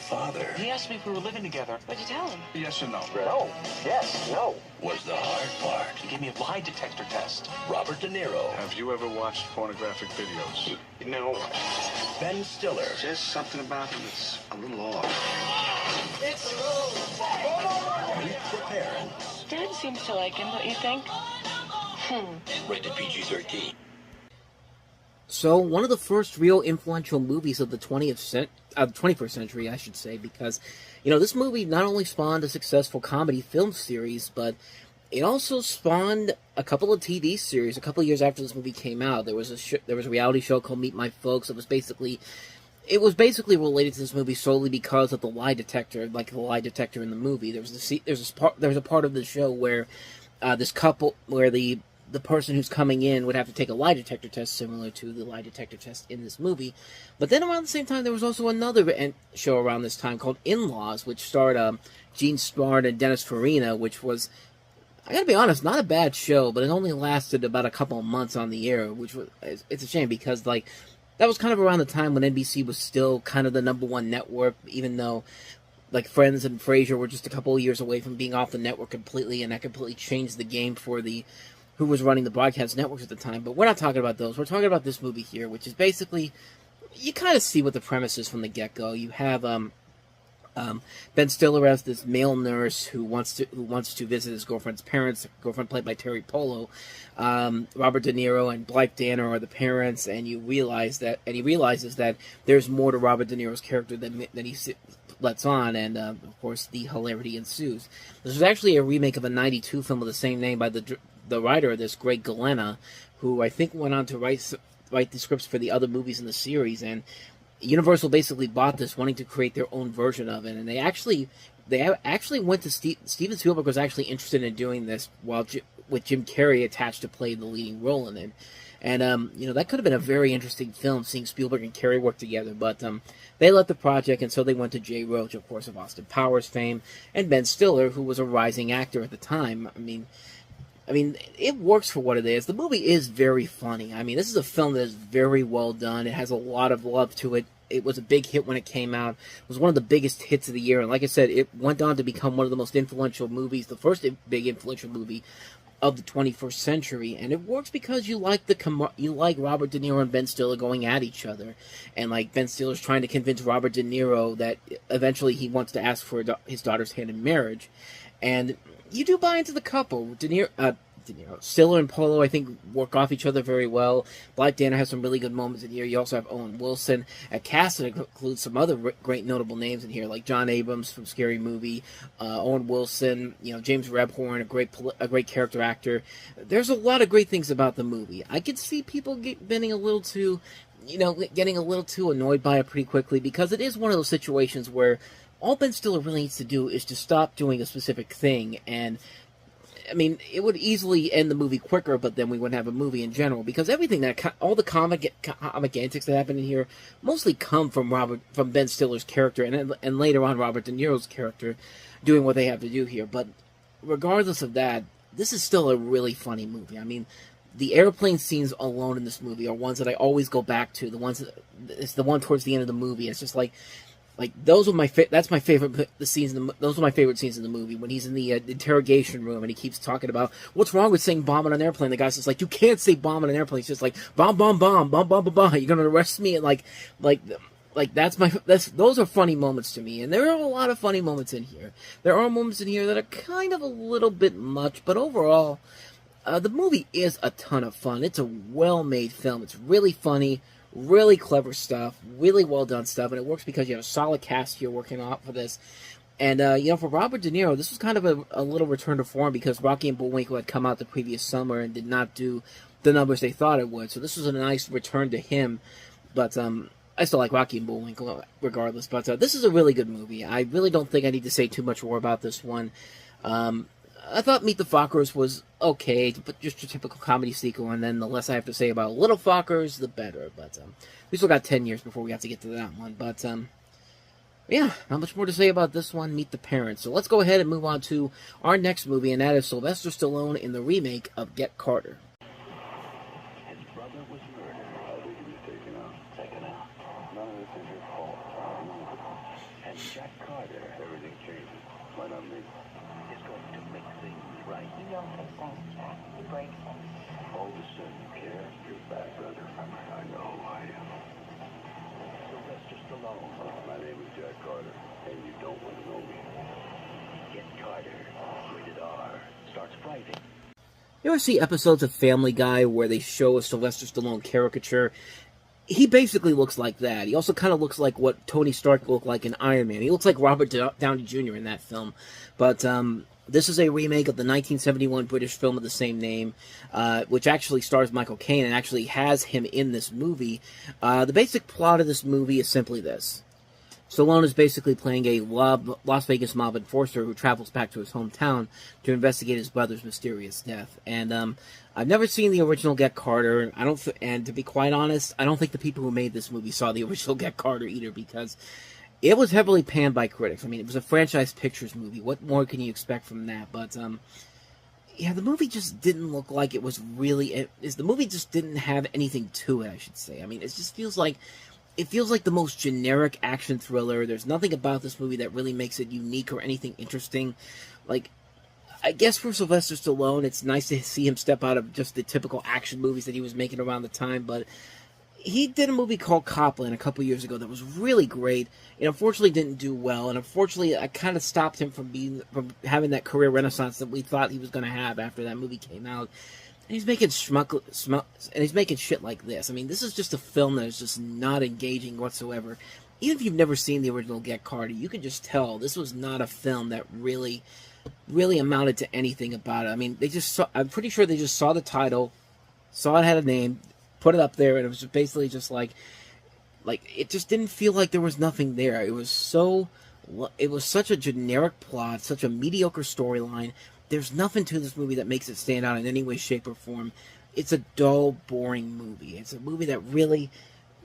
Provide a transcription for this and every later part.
father. He asked me if we were living together. What'd you tell him? Yes or no? No. Yes. No. Was the hard part. He gave me a lie detector test. Robert De Niro. Have you ever watched pornographic videos? No. Ben Stiller. There's something about him that's a little off. Meet the parents. Dad seems to like him, don't you think? Rated PG-13. So, one of the first real influential movies of the 21st century, I should say, because, this movie not only spawned a successful comedy film series, but it also spawned a couple of TV series. A couple of years after this movie came out, there was a reality show called Meet My Folks. It was basically related to this movie solely because of the lie detector, like the lie detector in the movie. There was a part of the show where this couple, where the person who's coming in would have to take a lie detector test similar to the lie detector test in this movie. But then around the same time, there was also another show around this time called In-Laws, which starred Gene Smart and Dennis Farina, which was, I gotta be honest, not a bad show, but it only lasted about a couple of months on the air, which was, it's a shame because, that was kind of around the time when NBC was still kind of the #1 network, even though, Friends and Frasier were just a couple of years away from being off the network completely, and that completely changed the game for who was running the broadcast networks at the time. But we're not talking about those. We're talking about this movie here, which is basically, you kind of see what the premise is from the get-go. You have Ben Stiller as this male nurse who wants to visit his girlfriend's parents. Girlfriend played by Terry Polo. Robert De Niro and Blythe Danner are the parents, and he realizes that there's more to Robert De Niro's character than he lets on, and of course the hilarity ensues. This was actually a remake of a '92 film of the same name by the writer of this, Greg Glenna, who I think went on to write the scripts for the other movies in the series, and Universal basically bought this, wanting to create their own version of it, and they actually went to Steven Spielberg was actually interested in doing this with Jim Carrey attached to play the leading role in it, and that could have been a very interesting film, seeing Spielberg and Carrey work together, but they left the project, and so they went to Jay Roach, of course, of Austin Powers fame, and Ben Stiller, who was a rising actor at the time. I mean, it works for what it is. The movie is very funny. This is a film that is very well done. It has a lot of love to it. It was a big hit when it came out. It was one of the biggest hits of the year. And like I said, it went on to become one of the most influential movies, the first big influential movie of the 21st century. And it works because you like Robert De Niro and Ben Stiller going at each other. And Ben Stiller's trying to convince Robert De Niro that eventually he wants to ask for his daughter's hand in marriage. And you do buy into the couple. Stiller and Polo, I think, work off each other very well. Blythe Danner has some really good moments in here. You also have Owen Wilson. A cast that includes some other great notable names in here, like John Abrams from Scary Movie, Owen Wilson, James Rebhorn, a great character actor. There's a lot of great things about the movie. I could see people getting a little too annoyed by it pretty quickly, because it is one of those situations where all Ben Stiller really needs to do is to stop doing a specific thing, and it would easily end the movie quicker, but then we wouldn't have a movie in general, because all the comic antics that happen in here mostly come from Ben Stiller's character, and later on Robert De Niro's character doing what they have to do here. But regardless of that, this is still a really funny movie. The airplane scenes alone in this movie are ones that I always go back to. It's the one towards the end of the movie. It's just those are that's my favorite scenes. Those are my favorite scenes in the movie, when he's in the interrogation room and he keeps talking about what's wrong with saying bomb on an airplane. The guy's just you can't say bomb on an airplane. It's just bomb, bomb, bomb, bomb, bomb, bomb, bomb. You're gonna arrest me, and those are funny moments to me, and there are a lot of funny moments in here. There are moments in here that are kind of a little bit much, but overall, the movie is a ton of fun. It's a well-made film. It's really funny. Really clever stuff, really well done stuff, and it works because you have a solid cast here working out for this. And, for Robert De Niro, this was kind of a little return to form, because Rocky and Bullwinkle had come out the previous summer and did not do the numbers they thought it would. So this was a nice return to him. But I still like Rocky and Bullwinkle regardless. But this is a really good movie. I really don't think I need to say too much more about this one. I thought Meet the Fockers was okay, but just a typical comedy sequel, and then the less I have to say about Little Fockers, the better. But we still got 10 years before we have to get to that one. But yeah, not much more to say about this one, Meet the Parents. So let's go ahead and move on to our next movie, and that is Sylvester Stallone in the remake of Get Carter. His brother was murdered. How did he was taken out? Taken out. None of this is your fault. And Jack Carter Everything changes. Why not me? is going to make things right. You don't fix things, Jack. You break things. All of a sudden you care. You're bad, brother. I know I am. Sylvester Stallone. My name is Jack Carter, and you don't want to know me. Get Carter. Rated R. Starts Friday. You ever see episodes of Family Guy where they show a Sylvester Stallone caricature? He basically looks like that. He also kind of looks like what Tony Stark looked like in Iron Man. He looks like Robert Downey Jr. in that film. But this is a remake of the 1971 British film of the same name, which actually stars Michael Caine and actually has him in this movie. The basic plot of this movie is simply this. Stallone is basically playing a Las Vegas mob enforcer who travels back to his hometown to investigate his brother's mysterious death. And I've never seen the original Get Carter. And to be quite honest, I don't think the people who made this movie saw the original Get Carter either, because it was heavily panned by critics. I mean, it was a franchise pictures movie. What more can you expect from that? But yeah, the movie just didn't look like it was really. The movie just didn't have anything to it, I should say. I mean, it just feels like. It feels like the most generic action thriller. There's nothing about this movie that really makes it unique or anything interesting. Like, I guess for Sylvester Stallone, it's nice to see him step out of just the typical action movies that he was making around the time, but he did a movie called Copland a couple years ago that was really great. It unfortunately didn't do well, and unfortunately, I kind of stopped him from having that career renaissance that we thought he was going to have after that movie came out. And he's making and he's making shit like this. I mean, this is just a film that is just not engaging whatsoever. Even if you've never seen the original Get Carter, you can just tell this was not a film that really amounted to anything about it. I mean, I'm pretty sure they just saw the title, saw it had a name, put it up there, and it was just basically just like it just didn't feel like there was nothing there. It was such a generic plot, such a mediocre storyline. There's nothing to this movie that makes it stand out in any way, shape, or form. It's a dull, boring movie. It's a movie that really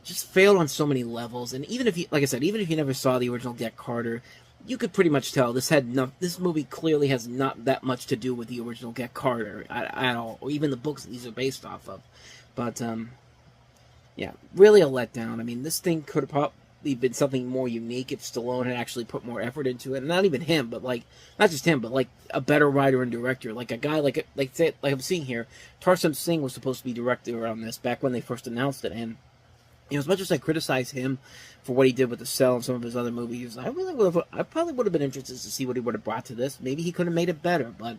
just failed on so many levels. And even if you, like I said, even if you never saw the original Get Carter, you could pretty much tell this movie clearly has not that much to do with the original Get Carter at all, or even the books that these are based off of. But yeah, really a letdown. I mean, this thing could have probably been something more unique if Stallone had actually put more effort into it. And not even him, but not just him, but a better writer and director, like a guy like I'm seeing here. Tarsem Singh was supposed to be director on this back when they first announced it, and as much as I criticize him for what he did with The Cell and some of his other movies, I probably would have been interested to see what he would have brought to this. Maybe he could have made it better, but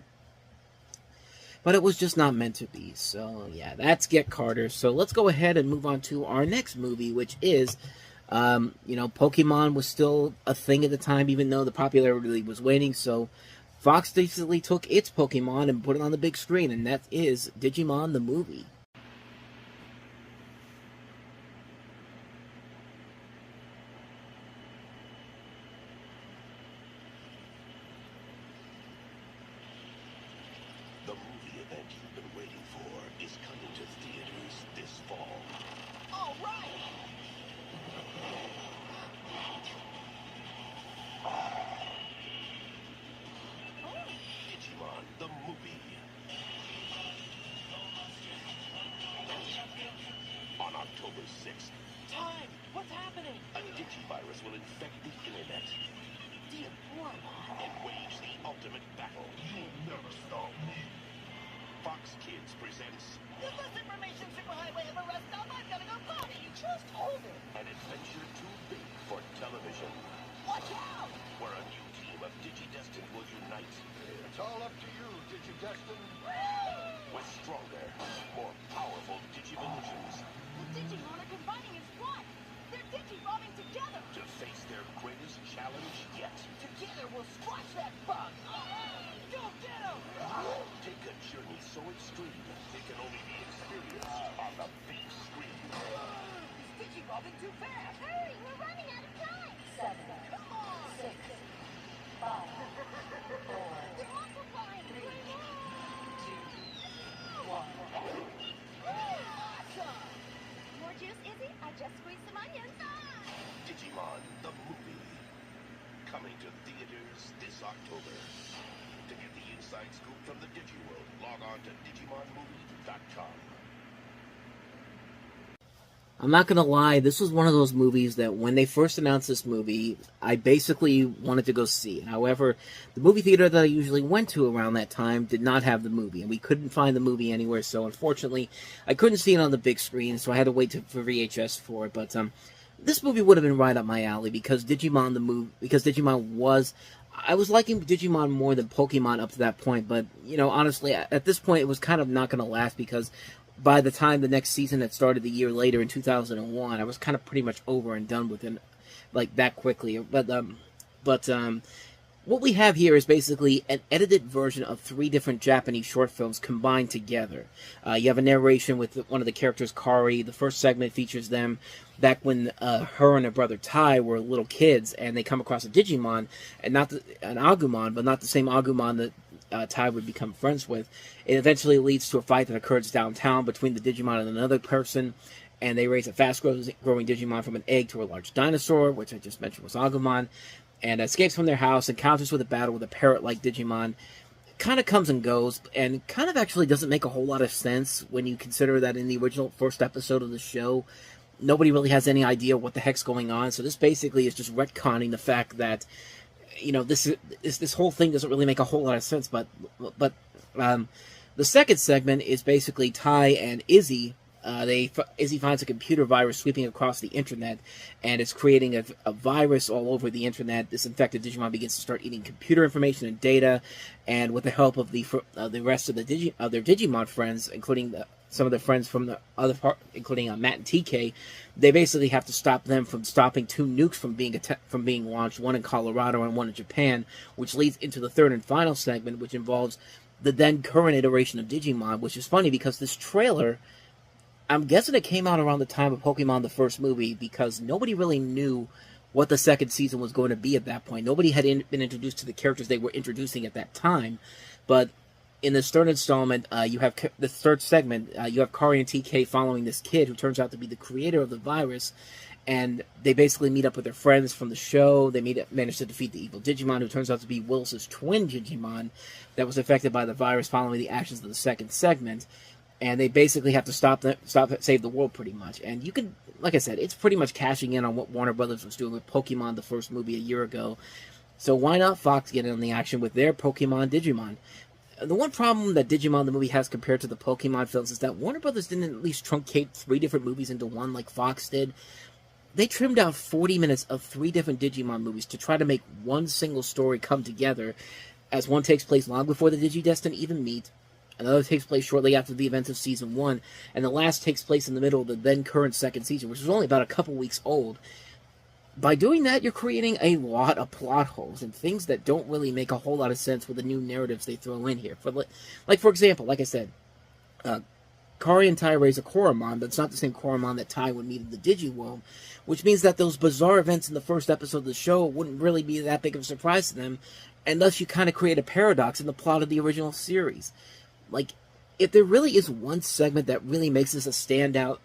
it was just not meant to be. So yeah, that's Get Carter. So let's go ahead and move on to our next movie, which is Pokemon was still a thing at the time, even though the popularity was waning. So Fox basically took its Pokemon and put it on the big screen, and that is Digimon the movie. The movie event you've been waiting for is coming to theaters this fall. All right! Digimon the movie. On October 6th. Time! What's happening? A digivirus will infect the internet and wage the ultimate battle. You'll never stop me. Fox Kids presents The best information superhighway ever rest stop. I've gotta go potty. Just hold it. an adventure too big for television, Watch out! where a new team of Digidestined will unite It's all up to you, Digidestin. with stronger, more powerful Digivolutions The Digimon are combining as one. They're Digivolving together. to face their greatest challenge yet. Together we'll squash that bug. Go get him! Take a journey so extreme it can only be experienced on the big screen. He's Digivolving too fast. Hurry, we're running out of time. 7, 6, 5, 4. They're multiplying. 3, 2, 1. Awesome! More juice, Izzy? I just squeezed some onions. Digimon the movie. Coming to theaters this October. To get the inside scoop from the DigiWorld, log on to DigimonMovie.com. I'm not gonna lie, this was one of those movies that when they first announced this movie, I basically wanted to go see. However, the movie theater that I usually went to around that time did not have the movie, and we couldn't find the movie anywhere, so unfortunately, I couldn't see it on the big screen, so I had to wait for VHS for it, but this movie would have been right up my alley, because Digimon was... I was liking Digimon more than Pokemon up to that point, but, you know, honestly, at this point, it was kind of not going to last, because by the time the next season had started the year later in 2001, I was kind of pretty much over and done with it, like, that quickly. But what we have here is basically an edited version of 3 different Japanese short films combined together. You have a narration with one of the characters, Kari. The first segment features them back when her and her brother Tai were little kids, and they come across a Digimon, and an Agumon, but not the same Agumon that Tai would become friends with. It eventually leads to a fight that occurs downtown between the Digimon and another person, and they raise a fast-growing Digimon from an egg to a large dinosaur, which I just mentioned was Agumon, and escapes from their house, encounters with a battle with a parrot-like Digimon. Kind of comes and goes, and kind of actually doesn't make a whole lot of sense when you consider that in the original first episode of the show, nobody really has any idea what the heck's going on, so this basically is just retconning the fact that, you know, this whole thing doesn't really make a whole lot of sense, but the second segment is basically Tai and Izzy. Izzy finds a computer virus sweeping across the internet, and it's creating a virus all over the internet. This infected Digimon begins to start eating computer information and data, and with the help of the rest of their Digimon friends, including some of their friends from the other part, including Matt and TK, they basically have to stop them from stopping 2 nukes from being launched, one in Colorado and one in Japan, which leads into the third and final segment, which involves the then current iteration of Digimon, which is funny because this trailer, I'm guessing it came out around the time of Pokemon the first movie, because nobody really knew what the second season was going to be at that point. Nobody had been introduced to the characters they were introducing at that time, but in this third installment, you have the third segment, you have Kari and TK following this kid who turns out to be the creator of the virus, and they basically meet up with their friends from the show. They manage to defeat the evil Digimon, who turns out to be Willis's twin Digimon that was affected by the virus following the actions of the second segment. And they basically have to save the world, pretty much. And you can, like I said, it's pretty much cashing in on what Warner Brothers was doing with Pokemon, the first movie, a year ago. So why not Fox get in on the action with their Pokemon Digimon? The one problem that Digimon the movie has compared to the Pokemon films is that Warner Brothers didn't at least truncate 3 different movies into one like Fox did. They trimmed out 40 minutes of 3 different Digimon movies to try to make one single story come together, as one takes place long before the Digidestined even meet, another takes place shortly after the events of Season 1, and the last takes place in the middle of the then-current second season, which was only about a couple weeks old. By doing that, you're creating a lot of plot holes and things that don't really make a whole lot of sense with the new narratives they throw in here. For example, like I said, Kari and Tai raise a Koromon, but it's not the same Koromon that Tai would meet in the Digiworld, which means that those bizarre events in the first episode of the show wouldn't really be that big of a surprise to them, and thus you kind of create a paradox in the plot of the original series. Like, if there really is one segment that really makes this a standout,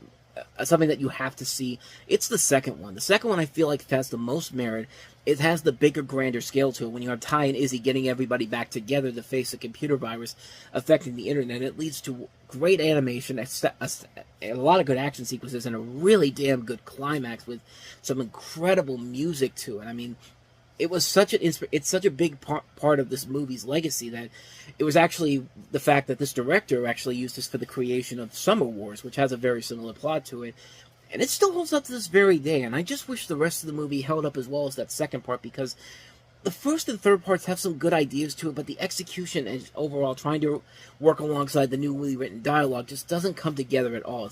something that you have to see, it's the second one. The second one, I feel like, has the most merit. It has the bigger, grander scale to it. When you have Tai and Izzy getting everybody back together to face a computer virus affecting the internet, it leads to great animation, a lot of good action sequences, and a really damn good climax with some incredible music to it. I mean, it's such a big part of this movie's legacy that it was actually the fact that this director actually used this for the creation of Summer Wars, which has a very similar plot to it, and it still holds up to this very day. And I just wish the rest of the movie held up as well as that second part, because the first and third parts have some good ideas to it, but the execution and overall trying to work alongside the newly written dialogue just doesn't come together at all.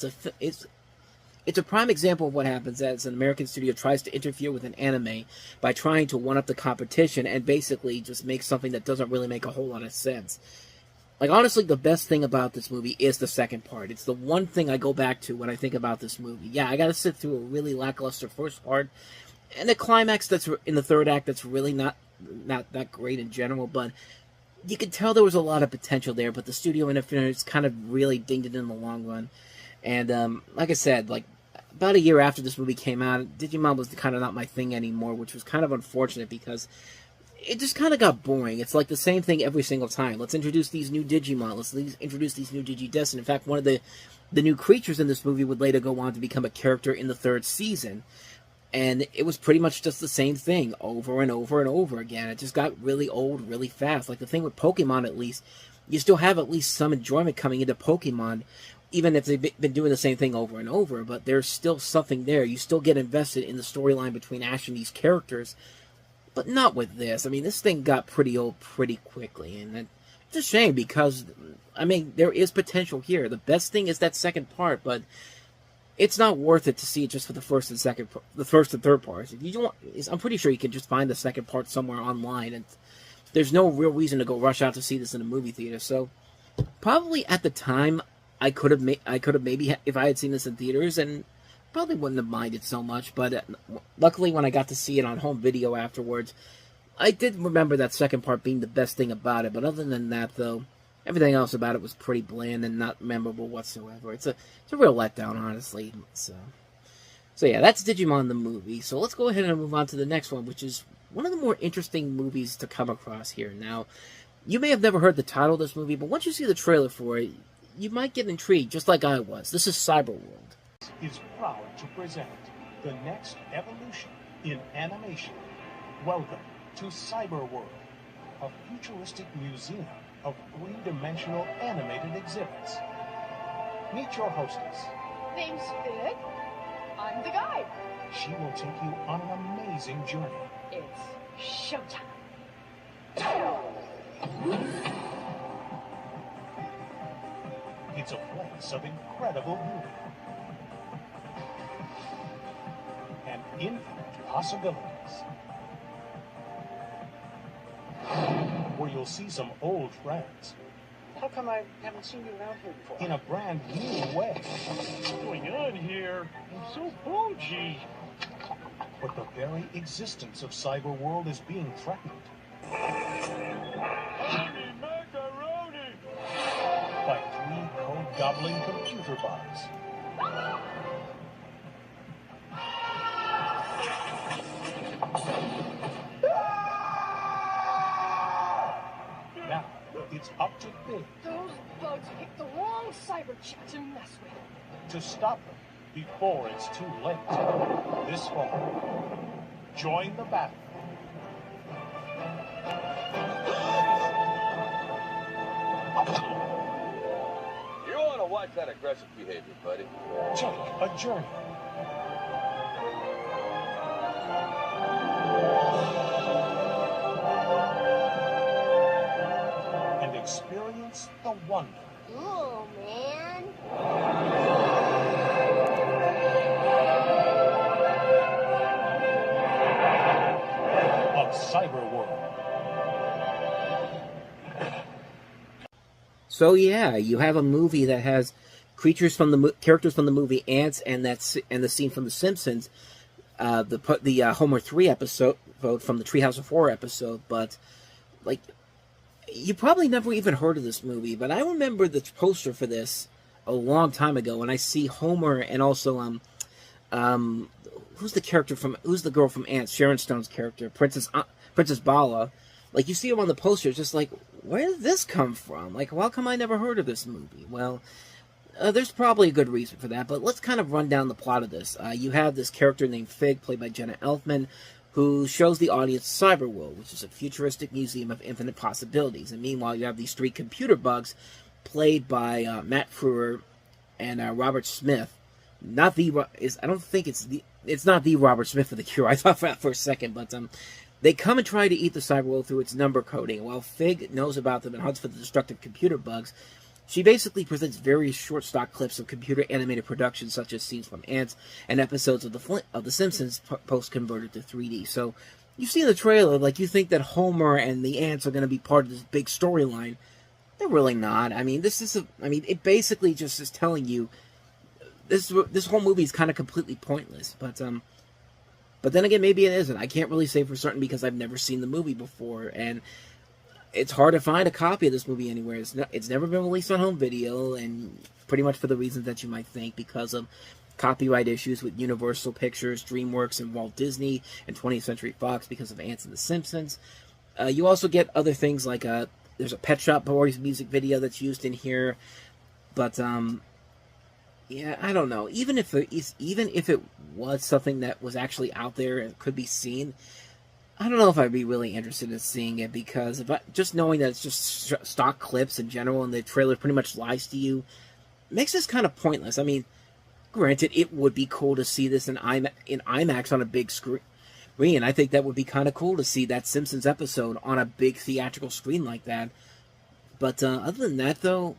It's a prime example of what happens as an American studio tries to interfere with an anime by trying to one-up the competition and basically just make something that doesn't really make a whole lot of sense. Like, honestly, the best thing about this movie is the second part. It's the one thing I go back to when I think about this movie. Yeah, I gotta sit through a really lackluster first part, and a climax that's in the third act that's really not that great in general, but you could tell there was a lot of potential there, but the studio interference kind of really dinged it in the long run. And, like I said, like, about a year after this movie came out, Digimon was kind of not my thing anymore, which was kind of unfortunate because it just kind of got boring. It's like the same thing every single time. Let's introduce these new Digimon. Let's introduce these new Digidestin. In fact, one of the new creatures in this movie would later go on to become a character in the 3rd season. And it was pretty much just the same thing over and over and over again. It just got really old really fast. Like the thing with Pokemon, at least, you still have at least some enjoyment coming into Pokemon, even if they've been doing the same thing over and over. But there's still something there. You still get invested in the storyline between Ash and these characters. But not with this. I mean, this thing got pretty old pretty quickly. And it's a shame because, I mean, there is potential here. The best thing is that second part, but it's not worth it to see it just for the first and third parts. If you don't, I'm pretty sure you can just find the second part somewhere online, and there's no real reason to go rush out to see this in a movie theater. So, probably at the time, I could have maybe, if I had seen this in theaters, and probably wouldn't have minded so much. But luckily, when I got to see it on home video afterwards, I did remember that second part being the best thing about it. But other than that, though, everything else about it was pretty bland and not memorable whatsoever. It's a real letdown, honestly. So yeah, that's Digimon the movie. So let's go ahead and move on to the next one, which is one of the more interesting movies to come across here. Now, you may have never heard the title of this movie, but once you see the trailer for it, you might get intrigued, just like I was. This is Cyberworld. Is proud to present the next evolution in animation. Welcome to Cyberworld, a futuristic museum of 3-dimensional animated exhibits. Meet your hostess. Name's Fig. I'm the guide. She will take you on an amazing journey. It's showtime. It's a place of incredible beauty and infinite possibilities, where you'll see some old friends How come I haven't seen you around here before? in a brand new way. What's going on here? I'm so bougie. But the very existence of Cyberworld is being threatened Macaroni! by 3 code-gobbling computer bugs. Now, it's up to Big Those bugs picked the wrong cyber chip to mess with. to stop them before it's too late. This fall, join the battle. You want to watch that aggressive behavior, buddy. Take a journey. And experience the wonder Cool, man. of Cyberworld. So yeah, you have a movie that has characters from the movie Ants and the scene from The Simpsons, the Homer 3 episode from the Treehouse of Horror episode. But like, you probably never even heard of this movie. But I remember the poster for this a long time ago, when I see Homer and also who's the girl from Ants? Sharon Stone's character, Princess Bala. Like, you see him on the poster, it's just like, where did this come from? Like, how come I never heard of this movie? Well, there's probably a good reason for that, but let's kind of run down the plot of this. You have this character named Fig, played by Jenna Elfman, who shows the audience Cyberworld, which is a futuristic museum of infinite possibilities. And meanwhile, you have these 3 computer bugs, played by Matt Frewer and Robert Smith. Not the it's not the Robert Smith of The Cure. I thought that for a second, but they come and try to eat the Cyberworld through its number coding. While Fig knows about them and hunts for the destructive computer bugs, she basically presents various short stock clips of computer animated productions, such as scenes from Ants and episodes of The Simpsons post-converted to 3D. So you see in the trailer, like, you think that Homer and the Ants are going to be part of this big storyline. They're really not. I mean, it basically just is telling you this whole movie is kind of completely pointless. But then again, maybe it isn't. I can't really say for certain because I've never seen the movie before, and it's hard to find a copy of this movie anywhere. It's never been released on home video, and pretty much for the reasons that you might think, because of copyright issues with Universal Pictures, DreamWorks, and Walt Disney, and 20th Century Fox because of Ants and The Simpsons. You also get other things like there's a Pet Shop Boys music video that's used in here, but yeah, I don't know. Even if it was something that was actually out there and could be seen, I don't know if I'd be really interested in seeing it, because just knowing that it's just stock clips in general and the trailer pretty much lies to you makes this kind of pointless. I mean, granted, it would be cool to see this in IMAX on a big screen. I think that would be kind of cool to see that Simpsons episode on a big theatrical screen like that. But other than that, though,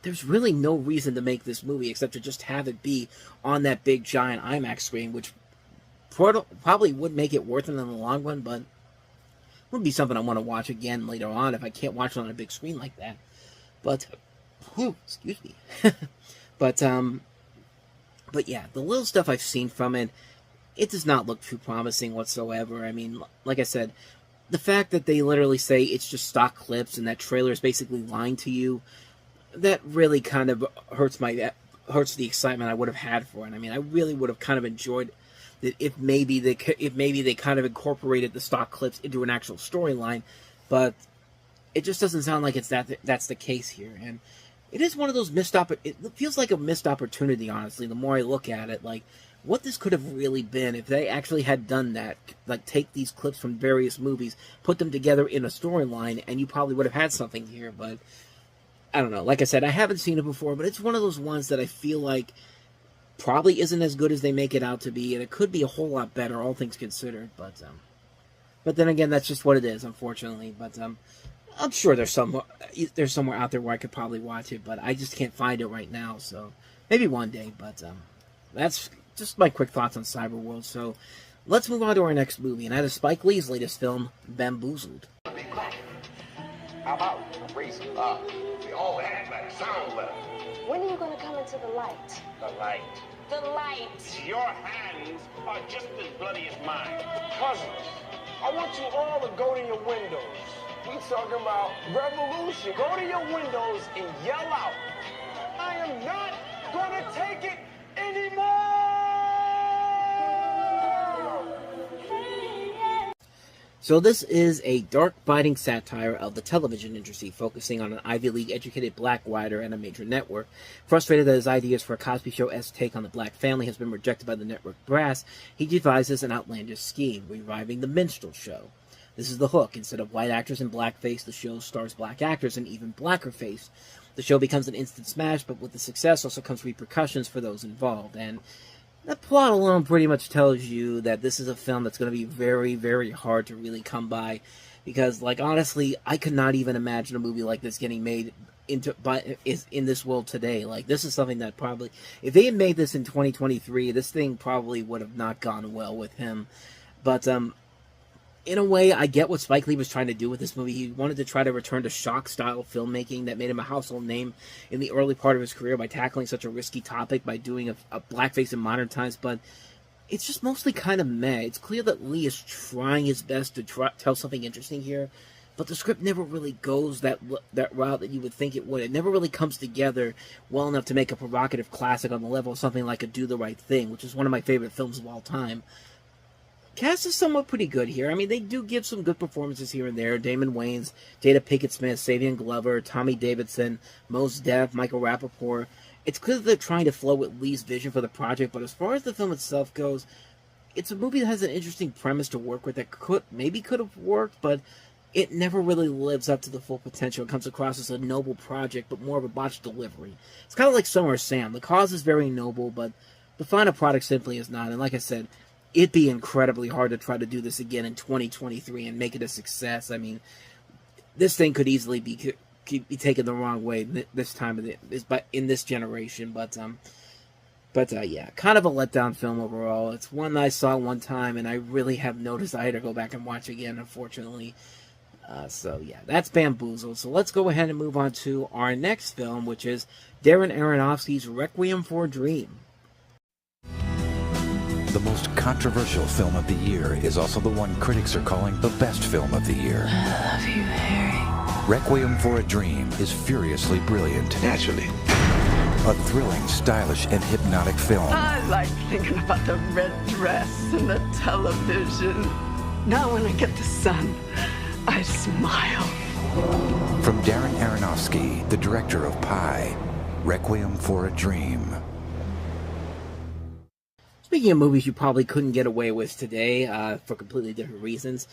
there's really no reason to make this movie except to just have it be on that big giant IMAX screen, which probably would make it worth it in the long run, but would be something I want to watch again later on if I can't watch it on a big screen like that. But, excuse me. But yeah, the little stuff I've seen from it, it does not look too promising whatsoever. I mean, like I said, the fact that they literally say it's just stock clips and that trailer is basically lying to you, that really kind of hurts the excitement I would have had for it. I mean, I really would have kind of enjoyed it if maybe they kind of incorporated the stock clips into an actual storyline, but it just doesn't sound like that's the case here. And it is one of those it feels like a missed opportunity, honestly, the more I look at it. Like, what this could have really been if they actually had done that, like take these clips from various movies, put them together in a storyline, and you probably would have had something here. But I don't know. Like I said, I haven't seen it before, but it's one of those ones that I feel like probably isn't as good as they make it out to be, and it could be a whole lot better, all things considered. But then again, that's just what it is, unfortunately. But I'm sure there's somewhere out there where I could probably watch it, but I just can't find it right now. So maybe one day. But that's just my quick thoughts on Cyberworld. So let's move on to our next movie, and that is Spike Lee's latest film, Bamboozled. How about raising up? We all act like sound left. When are you going to come into the light? The light. The light. Your hands are just as bloody as mine. Cousins, I want you all to go to your windows. We talking about revolution. Go to your windows and yell out, I am not gonna take it anymore! So this is a dark, biting satire of the television industry, focusing on an Ivy League-educated black writer at a major network. Frustrated that his ideas for a Cosby Show-esque take on the black family has been rejected by the network brass, he devises an outlandish scheme, reviving the minstrel show. This is the hook. Instead of white actors in blackface, the show stars black actors in even blacker face. The show becomes an instant smash, but with the success also comes repercussions for those involved. And the plot alone pretty much tells you that this is a film that's going to be very, very hard to really come by. Because, like, honestly, I could not even imagine a movie like this getting made in this world today. Like, this is something that probably, if they had made this in 2023, this thing probably would have not gone well with him. But, in a way, I get what Spike Lee was trying to do with this movie. He wanted to try to return to shock-style filmmaking that made him a household name in the early part of his career by tackling such a risky topic, by doing a blackface in modern times, but it's just mostly kind of meh. It's clear that Lee is trying his best to tell something interesting here, but the script never really goes that route that you would think it would. It never really comes together well enough to make a provocative classic on the level of something like A Do the Right Thing, which is one of my favorite films of all time. Cast is somewhat pretty good here. I mean, they do give some good performances here and there. Damon Wayans, Jada Pinkett Smith, Savion Glover, Tommy Davidson, Mos Def, Michael Rappaport. It's clear that they're trying to flow with Lee's vision for the project, but as far as the film itself goes, it's a movie that has an interesting premise to work with that could have worked, but it never really lives up to the full potential. It comes across as a noble project, but more of a botched delivery. It's kind of like Summer of Sam. The cause is very noble, but the final product simply is not. And like I said, it'd be incredibly hard to try to do this again in 2023 and make it a success. I mean, this thing could easily be taken the wrong way this time in this generation. But yeah, kind of a letdown film overall. It's one I saw one time, and I really have no desire to go back and watch again, unfortunately. So yeah, that's Bamboozled. So let's go ahead and move on to our next film, which is Darren Aronofsky's Requiem for a Dream. The most controversial film of the year is also the one critics are calling the best film of the year. I love you, Harry. Requiem for a Dream is furiously brilliant. Naturally. A thrilling, stylish, and hypnotic film. I like thinking about the red dress and the television. Now when I get the sun, I smile. From Darren Aronofsky, the director of Pi, Requiem for a Dream. Speaking of movies you probably couldn't get away with today, for completely different reasons,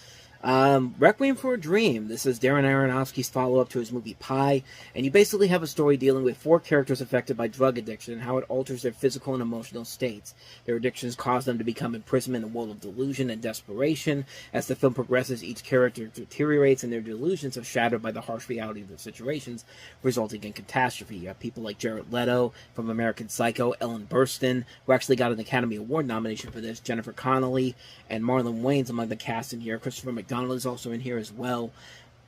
Requiem for a Dream. This is Darren Aronofsky's follow-up to his movie Pi, and you basically have a story dealing with 4 characters affected by drug addiction and how it alters their physical and emotional states. Their addictions cause them to become imprisoned in a world of delusion and desperation. As the film progresses, each character deteriorates and their delusions are shattered by the harsh reality of their situations, resulting in catastrophe. You have people like Jared Leto from American Psycho, Ellen Burstyn, who actually got an Academy Award nomination for this, Jennifer Connelly, and Marlon Wayans among the cast in here. Christopher McDonald is also in here as well.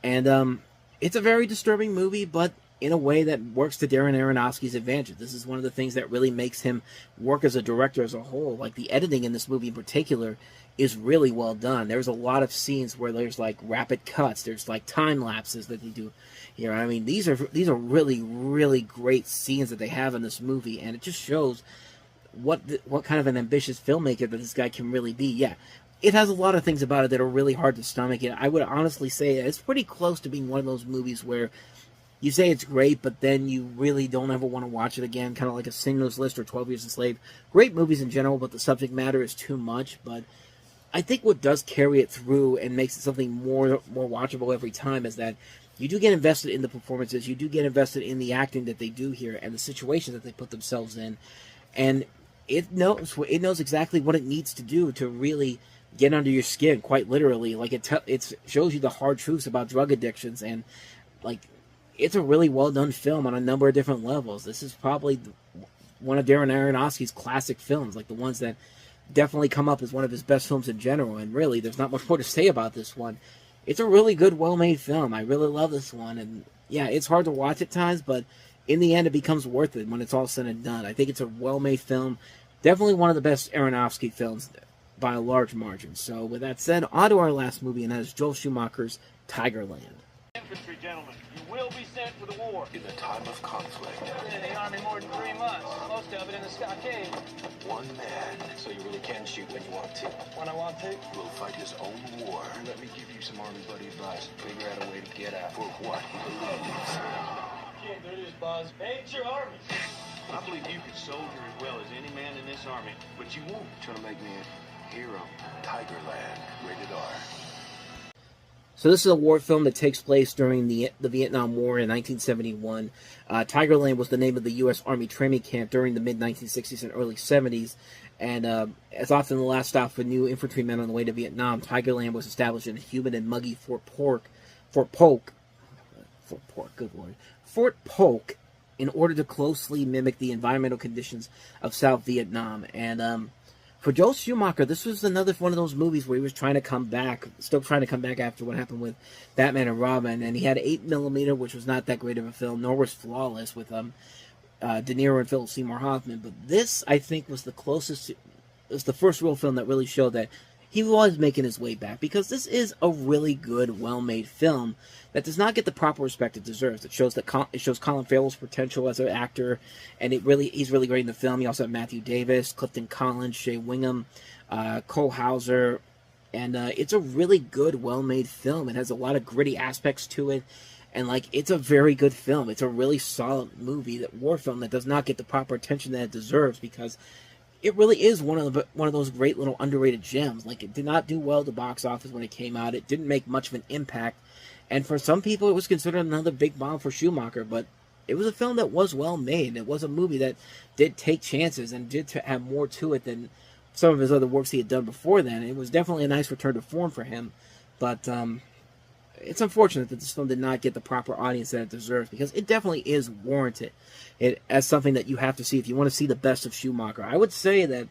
And it's a very disturbing movie, but in a way that works to Darren Aronofsky's advantage. This is one of the things that really makes him work as a director as a whole. Like, the editing in this movie in particular is really well done. There's a lot of scenes where there's like rapid cuts, there's like time lapses that they do here. I mean, these are really, really great scenes that they have in this movie, and it just shows what kind of an ambitious filmmaker that this guy can really be. Yeah, it has a lot of things about it that are really hard to stomach. And I would honestly say it's pretty close to being one of those movies where you say it's great, but then you really don't ever want to watch it again, kind of like a Schindler's List or 12 Years a Slave. Great movies in general, but the subject matter is too much. But I think what does carry it through and makes it something more watchable every time is that you do get invested in the performances, you do get invested in the acting that they do here and the situations that they put themselves in, and it knows exactly what it needs to do to really get under your skin, quite literally. Like, it shows you the hard truths about drug addictions, and like, it's a really well done film on a number of different levels. This is probably one of Darren Aronofsky's classic films, like the ones that definitely come up as one of his best films in general. And really, there's not much more to say about this one. It's a really good, well-made film. I really love this one, and yeah, it's hard to watch at times, but in the end, it becomes worth it when it's all said and done. I think it's a well-made film. Definitely one of the best Aronofsky films by a large margin. So with that said, on to our last movie, and that is Joel Schumacher's Tigerland. Infantry, gentlemen, you will be sent for the war. In a time of conflict, Been in the Army more than 3 months. Most of it in the stockade. one man, so you really can shoot when you want to, When I want to. will fight his own war Let me give you some Army buddy advice. Figure out a way to get out. for what he believes. Can't do this, Buzz. Ain't your army. I believe you could soldier as well as any man in this army, but you won't. Trying to make me a hero. Tigerland, rated R. So this is a war film that takes place during the Vietnam War in 1971. Tigerland was the name of the U.S. Army training camp during the mid-1960s and early 70s. And as often the last stop for new infantrymen on the way to Vietnam, Tigerland was established in a humid and muggy Fort Polk, in order to closely mimic the environmental conditions of South Vietnam. And for Joel Schumacher, this was another one of those movies where he was trying to come back, still trying to come back after what happened with Batman and Robin. And he had 8mm, which was not that great of a film, nor was Flawless with De Niro and Philip Seymour Hoffman. But this, I think, was the closest, it was the first real film that really showed that he was making his way back, because this is a really good, well-made film that does not get the proper respect it deserves. It shows Colin Farrell's potential as an actor, and he's really great in the film. You also have Matthew Davis, Clifton Collins, Shea Wingham, Cole Hauser, and it's a really good, well-made film. It has a lot of gritty aspects to it, and like, it's a very good film. It's a really solid movie, that war film that does not get the proper attention that it deserves, because it really is one of those great little underrated gems. Like, it did not do well at the box office when it came out. It didn't make much of an impact. And for some people, it was considered another big bomb for Schumacher. But it was a film that was well made. It was a movie that did take chances and did have more to it than some of his other works he had done before then. It was definitely a nice return to form for him. But it's unfortunate that this film did not get the proper audience that it deserves, because it definitely is warranted. It as something that you have to see if you want to see the best of Schumacher. I would say that,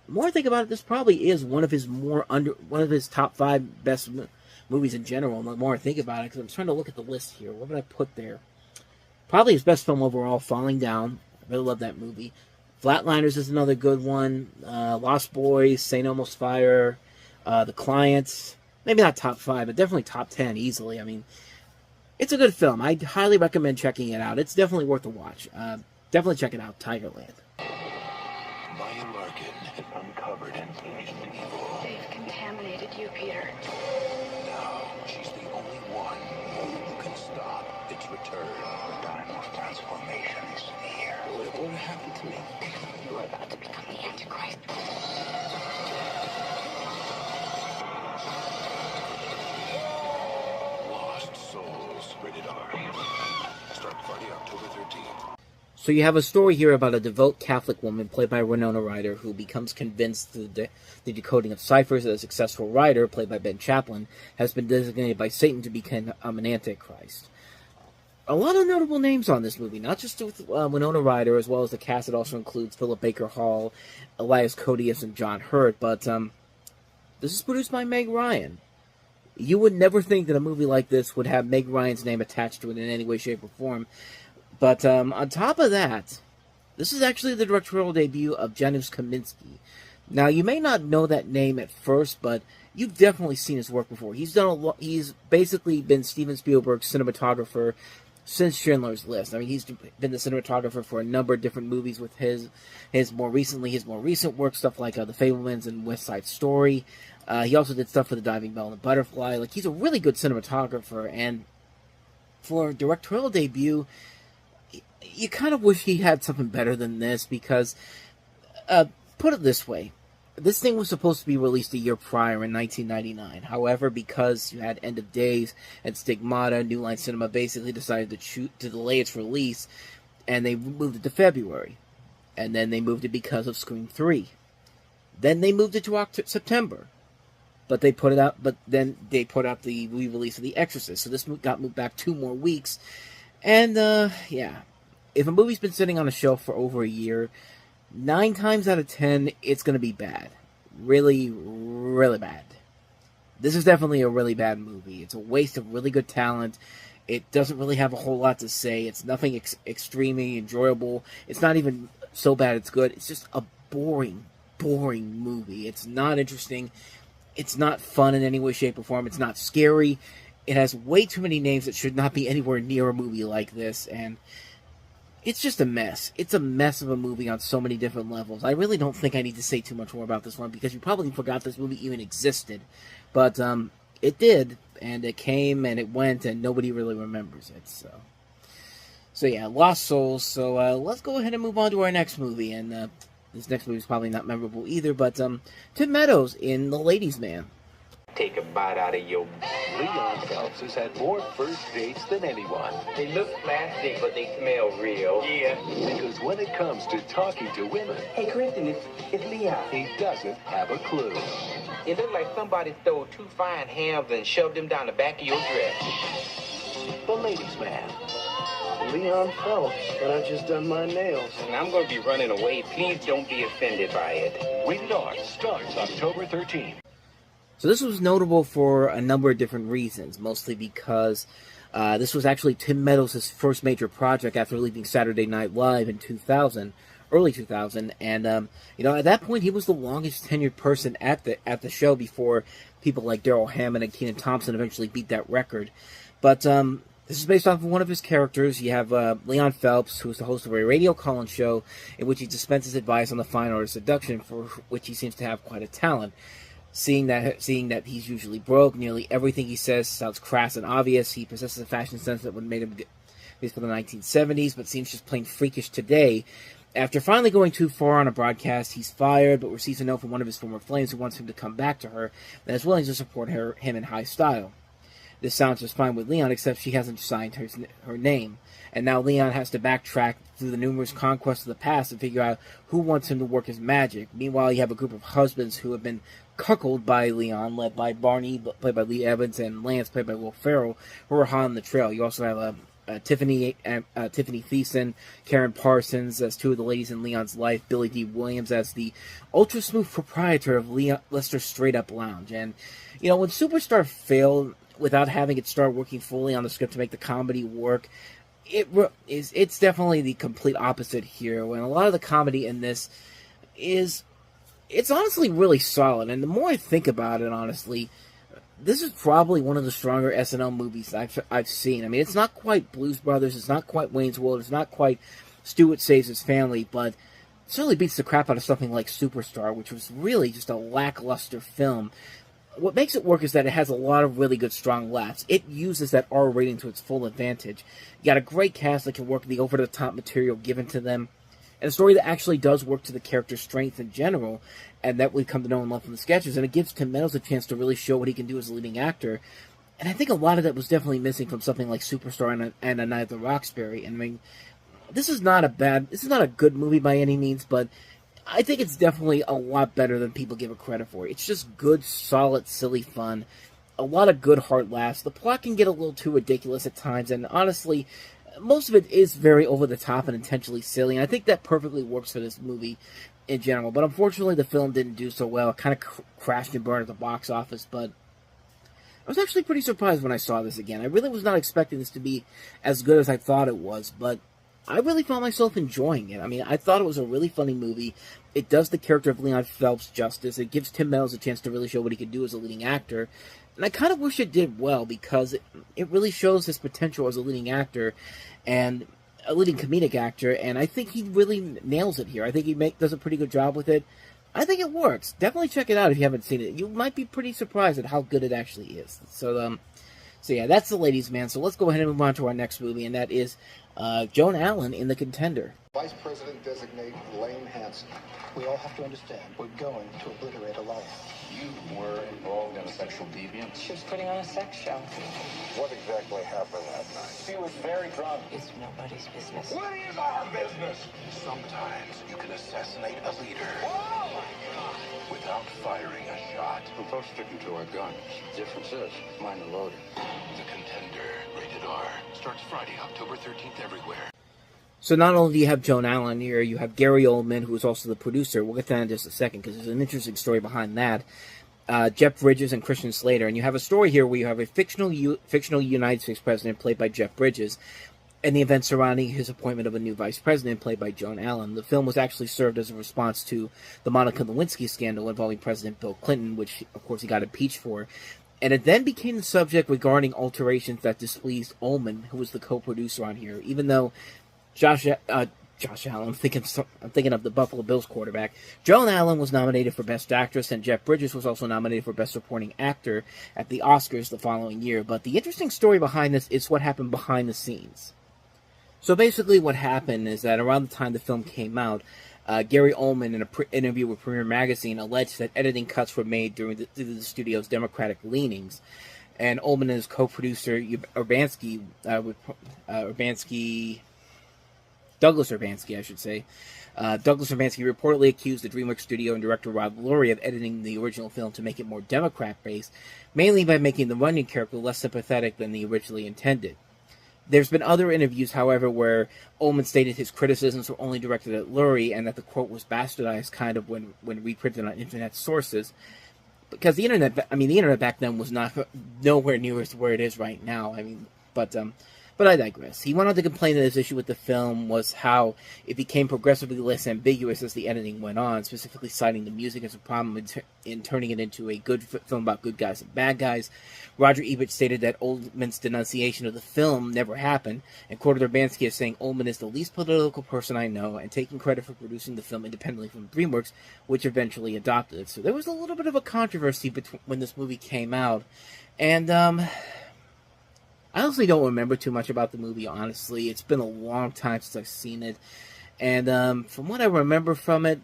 the more I think about it, this probably is one of his top 5 best movies in general. And the more I think about it, because I'm trying to look at the list here, what would I put there? Probably his best film overall, Falling Down. I really love that movie. Flatliners is another good one. Lost Boys, St. Elmo's Fire, The Clients. Maybe not top 5, but definitely top 10 easily. I mean, it's a good film. I highly recommend checking it out. It's definitely worth a watch. Definitely check it out, Tigerland. Maya Larkin, uncovered an ancient evil. They've contaminated you, Peter. Now she's the only me. You are about to become the Antichrist. Lost Souls, rated R. Start Friday, October 13th. So you have a story here about a devout Catholic woman played by Winona Ryder who becomes convinced through the decoding of ciphers that a successful writer, played by Ben Chaplin, has been designated by Satan to become an Antichrist. A lot of notable names on this movie, not just with Winona Ryder, as well as the cast. It also includes Philip Baker Hall, Elias Koteas, and John Hurt, but this is produced by Meg Ryan. You would never think that a movie like this would have Meg Ryan's name attached to it in any way, shape, or form. But on top of that, this is actually the directorial debut of Janusz Kaminski. Now, you may not know that name at first, but you've definitely seen his work before. He's done a lot. He's basically been Steven Spielberg's cinematographer since Schindler's List. I mean, he's been the cinematographer for a number of different movies with his more recent work, stuff like The Fabelmans and West Side Story. He also did stuff for The Diving Bell and the Butterfly. Like, he's a really good cinematographer, and for a directorial debut, you kind of wish he had something better than this, because, put it this way, this thing was supposed to be released a year prior in 1999. However, because you had End of Days and Stigmata, New Line Cinema basically decided to delay its release, and they moved it to February. And then they moved it because of Scream 3. Then they moved it to September. But then they put out the re-release of The Exorcist. So this got moved back 2 more weeks. And, yeah. If a movie's been sitting on a shelf for over a year, 9 times out of 10, it's going to be bad. Really, really bad. This is definitely a really bad movie. It's a waste of really good talent. It doesn't really have a whole lot to say. It's nothing extremely enjoyable. It's not even so bad it's good. It's just a boring movie. It's not interesting. It's not fun in any way, shape, or form. It's not scary. It has way too many names that should not be anywhere near a movie like this, and it's just a mess. It's a mess of a movie on so many different levels. I really don't think I need to say too much more about this one, because you probably forgot this movie even existed. But it did, and it came, and it went, and nobody really remembers it. So yeah, Lost Souls. So let's go ahead and move on to our next movie. And this next movie is probably not memorable either, but Tim Meadows in The Ladies' Man. Take a bite out of your... Leon Phelps has had more first dates than anyone. They look plastic, but they smell real. Yeah. Because when it comes to talking to women... Hey, Kristen, it's Leon. He doesn't have a clue. It looked like somebody stole 2 fine hams and shoved them down the back of your dress. The Ladies' Man. Leon Phelps, but I've just done my nails. And I'm going to be running away. Please don't be offended by it. Rated R starts October 13th. So this was notable for a number of different reasons, mostly because this was actually Tim Meadows' first major project after leaving Saturday Night Live in early 2000, and at that point he was the longest tenured person at the show before people like Daryl Hammond and Kenan Thompson eventually beat that record. But this is based off of one of his characters. You have Leon Phelps, who is the host of a radio call-in show in which he dispenses advice on the fine art of seduction, for which he seems to have quite a talent. Seeing that he's usually broke, nearly everything he says sounds crass and obvious. He possesses a fashion sense that would have made him good for the 1970s, but seems just plain freakish today. After finally going too far on a broadcast, he's fired, but receives a note from one of his former flames who wants him to come back to her and is willing to support him in high style. This sounds just fine with Leon, except she hasn't signed her name. And now Leon has to backtrack through the numerous conquests of the past and figure out who wants him to work his magic. Meanwhile, you have a group of husbands who have been cuckolded by Leon, led by Barney, played by Lee Evans, and Lance, played by Will Ferrell, who are hot on the trail. You also have Tiffany Thiessen, Karen Parsons as 2 of the ladies in Leon's life, Billy D. Williams as the ultra-smooth proprietor of Lester's Straight Up Lounge. And, when Superstar failed without having it start working fully on the script to make the comedy work, it's definitely the complete opposite here, when a lot of the comedy in this it's honestly really solid. And the more I think about it, honestly, this is probably one of the stronger SNL movies I've seen. I mean, it's not quite Blues Brothers, it's not quite Wayne's World, it's not quite Stewart Saves His Family, but it certainly beats the crap out of something like Superstar, which was really just a lackluster film. What makes it work is that it has a lot of really good, strong laughs. It uses that R rating to its full advantage. You got a great cast that can work the over-the-top material given to them, and a story that actually does work to the character's strength in general, and that we've come to know and love from the sketches, and it gives Tim Meadows a chance to really show what he can do as a leading actor. And I think a lot of that was definitely missing from something like Superstar and A Night at the Roxbury. And I mean, this is not a good movie by any means, but I think it's definitely a lot better than people give it credit for. It's just good, solid, silly fun. A lot of good heart laughs. The plot can get a little too ridiculous at times, and honestly, most of it is very over the top and intentionally silly. And I think that perfectly works for this movie in general. But unfortunately, the film didn't do so well. It kind of crashed and burned at the box office, but I was actually pretty surprised when I saw this again. I really was not expecting this to be as good as I thought it was, but I really found myself enjoying it. I mean, I thought it was a really funny movie. It does the character of Leon Phelps justice. It gives Tim Meadows a chance to really show what he can do as a leading actor. And I kind of wish it did well, because it really shows his potential as a leading actor and a leading comedic actor, and I think he really nails it here. I think he does a pretty good job with it. I think it works. Definitely check it out if you haven't seen it. You might be pretty surprised at how good it actually is. So yeah, that's The Ladies' Man. So let's go ahead and move on to our next movie, and that is Joan Allen in The Contender. Vice President-designate Lane Hansen. We all have to understand, we're going to obliterate a life. You were involved in a sexual deviance? She was putting on a sex show. What exactly happened that night? She was very drunk. It's nobody's business. What is our business? Sometimes you can assassinate a leader without firing a shot. We're both sticking to our guns. The difference is, mine are loaded. The Contender, rated R, starts Friday, October 13th everywhere. So not only do you have Joan Allen here, you have Gary Oldman, who is also the producer. We'll get to that in just a second, because there's an interesting story behind that. Jeff Bridges and Christian Slater. And you have a story here where you have a fictional United States president played by Jeff Bridges, and the events surrounding his appointment of a new vice president played by Joan Allen. The film was actually served as a response to the Monica Lewinsky scandal involving President Bill Clinton, which, of course, he got impeached for. And it then became the subject regarding alterations that displeased Ullman, who was the co-producer on here, even though Josh Allen, I'm thinking of the Buffalo Bills quarterback. Joan Allen was nominated for Best Actress, and Jeff Bridges was also nominated for Best Supporting Actor at the Oscars the following year. But the interesting story behind this is what happened behind the scenes. So basically what happened is that around the time the film came out, Gary Oldman, in an interview with Premiere Magazine, alleged that editing cuts were made due to the studio's Democratic leanings. And Oldman and his co-producer, Douglas Urbanski, I should say. Douglas Urbanski reportedly accused the DreamWorks studio and director Rob Lurie of editing the original film to make it more Democrat-based, mainly by making the Runyon character less sympathetic than they originally intended. There's been other interviews, however, where Ullman stated his criticisms were only directed at Lurie, and that the quote was bastardized kind of when reprinted on internet sources. Because the internet back then was nowhere near as where it is right now. But I digress. He went on to complain that his issue with the film was how it became progressively less ambiguous as the editing went on, specifically citing the music as a problem in turning it into a good film about good guys and bad guys. Roger Ebert stated that Oldman's denunciation of the film never happened, and quoted Urbanski as saying, "Oldman is the least political person I know," and taking credit for producing the film independently from DreamWorks, which eventually adopted it. So there was a little bit of a controversy when this movie came out, and I honestly don't remember too much about the movie, honestly. It's been a long time since I've seen it. And from what I remember from it,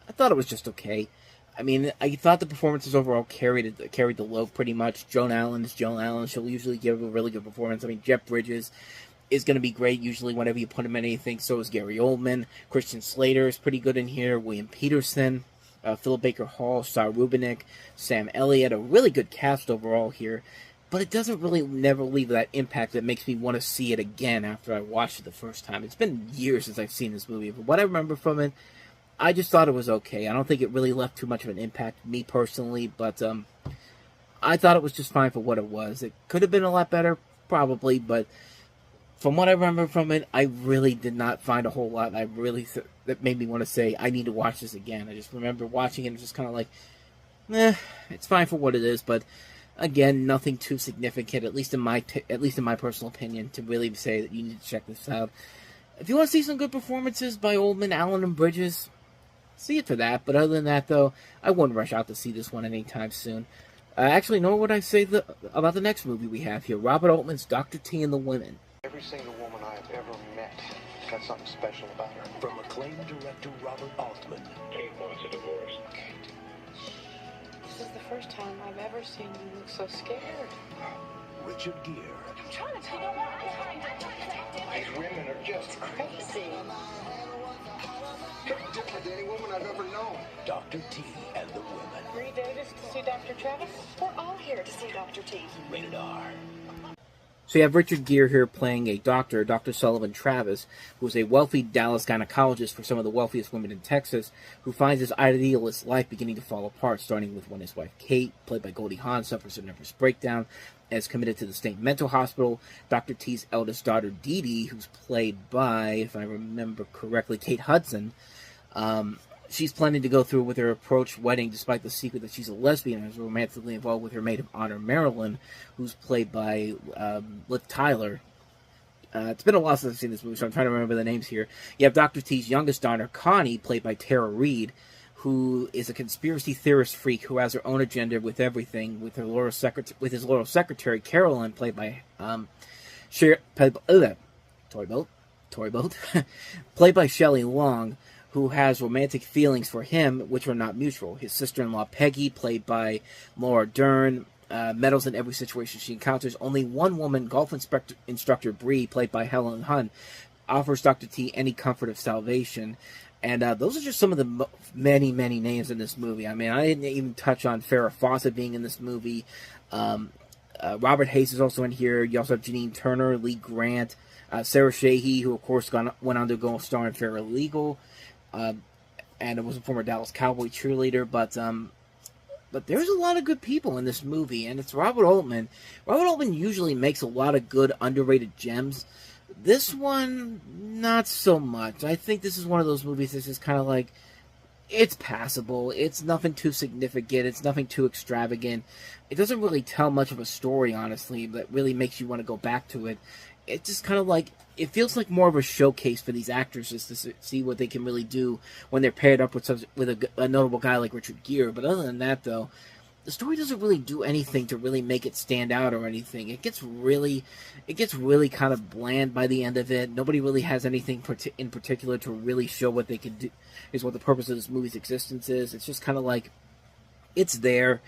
I thought it was just okay. I mean, I thought the performances overall carried the load pretty much. Joan Allen is Joan Allen. She'll usually give a really good performance. I mean, Jeff Bridges is going to be great usually whenever you put him in anything. So is Gary Oldman. Christian Slater is pretty good in here. William Peterson, Philip Baker Hall, Saul Rubinek, Sam Elliott. A really good cast overall here. But it doesn't really never leave that impact that makes me want to see it again after I watched it the first time. It's been years since I've seen this movie, but what I remember from it, I just thought it was okay. I don't think it really left too much of an impact, me personally, but I thought it was just fine for what it was. It could have been a lot better, probably, but from what I remember from it, I really did not find a whole lot that made me want to say, I need to watch this again. I just remember watching it and just kind of like, it's fine for what it is, but again, nothing too significant, at least in my personal opinion, to really say that you need to check this out. If you want to see some good performances by Oldman, Allen, and Bridges, see it for that. But other than that, though, I wouldn't rush out to see this one anytime soon. Actually, nor would I say about the next movie we have here, Robert Altman's Dr. T and the Women. Every single woman I have ever met got something special about her. From acclaimed director Robert Altman. Kate wants a divorce. Kate. This is the first time I've ever seen you look so scared. Richard Gere. I'm trying to tell you what I'm trying to protect. These women are just crazy. You're different than any woman I've ever known. Dr. T and the Women. Three Davis to see Dr. Travis? We're all here to see Dr. T. Rated R. So you have Richard Gere here playing a doctor, Dr. Sullivan Travis, who is a wealthy Dallas gynecologist for some of the wealthiest women in Texas, who finds his idealist life beginning to fall apart, starting with when his wife Kate, played by Goldie Hawn, suffers a nervous breakdown and is committed to the state mental hospital. Dr. T's eldest daughter, Dee Dee, who's played by, if I remember correctly, Kate Hudson, she's planning to go through with her approached wedding despite the secret that she's a lesbian and is romantically involved with her maid of honor, Marilyn, who's played by Liv Tyler. It's been a while since I've seen this movie, so I'm trying to remember the names here. You have Dr. T's youngest daughter, Connie, played by Tara Reid, who is a conspiracy theorist freak who has her own agenda with everything, with his loyal secretary, Carolyn, played by Tory Bolt, played by Shelley Long, who has romantic feelings for him, which are not mutual. His sister-in-law, Peggy, played by Laura Dern, meddles in every situation she encounters. Only one woman, golf instructor Bree, played by Helen Hunt, offers Dr. T any comfort of salvation. And those are just some of the many, many names in this movie. I mean, I didn't even touch on Farrah Fawcett being in this movie. Robert Hayes is also in here. You also have Janine Turner, Lee Grant, Sarah Shahi, who, of course, went on to go star in Paralegal. And it was a former Dallas Cowboy cheerleader, but there's a lot of good people in this movie, and it's Robert Altman. Robert Altman usually makes a lot of good, underrated gems. This one, not so much. I think this is one of those movies that's just kind of like, it's passable. It's nothing too significant. It's nothing too extravagant. It doesn't really tell much of a story, honestly, that really makes you want to go back to it. It's just kind of like, it feels like more of a showcase for these actresses to see what they can really do when they're paired up with a notable guy like Richard Gere. But other than that, though, the story doesn't really do anything to really make it stand out or anything. It gets really kind of bland by the end of it. Nobody really has anything in particular to really show what they can do, is what the purpose of this movie's existence is. It's just kind of like, it's there.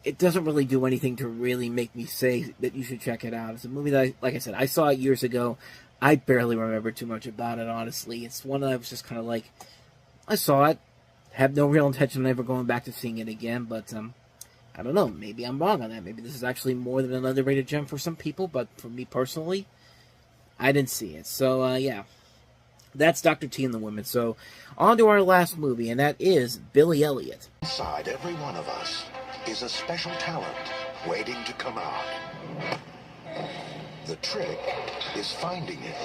It doesn't really do anything to really make me say that you should check it out. It's a movie that, like I said, I saw it years ago. I barely remember too much about it, honestly. It's one that I was just kind of like, I saw it, have no real intention of ever going back to seeing it again, but I don't know, maybe I'm wrong on that. Maybe this is actually more than an underrated gem for some people, but for me personally, I didn't see it. So, yeah, that's Dr. T and the Women. So, on to our last movie, and that is Billy Elliot. Inside every one of us is a special talent waiting to come out. The trick is finding it.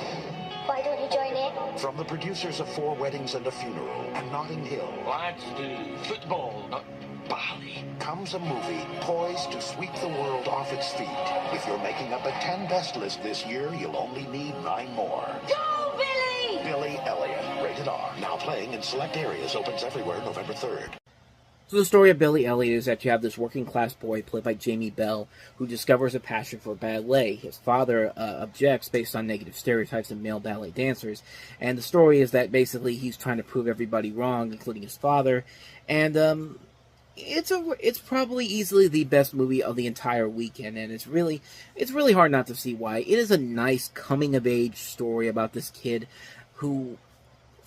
Why don't you join in? From the producers of 4 Weddings and a Funeral and Notting Hill. Let's do football, not Bali. Comes a movie poised to sweep the world off its feet. If you're making up a 10 best list this year, you'll only need 9 more. Go, Billy! Billy Elliot, rated R. Now playing in select areas, opens everywhere November 3rd. So the story of Billy Elliot is that you have this working-class boy, played by Jamie Bell, who discovers a passion for ballet. His father objects based on negative stereotypes of male ballet dancers. And the story is that basically he's trying to prove everybody wrong, including his father. And it's probably easily the best movie of the entire weekend, and it's really hard not to see why. It is a nice coming-of-age story about this kid who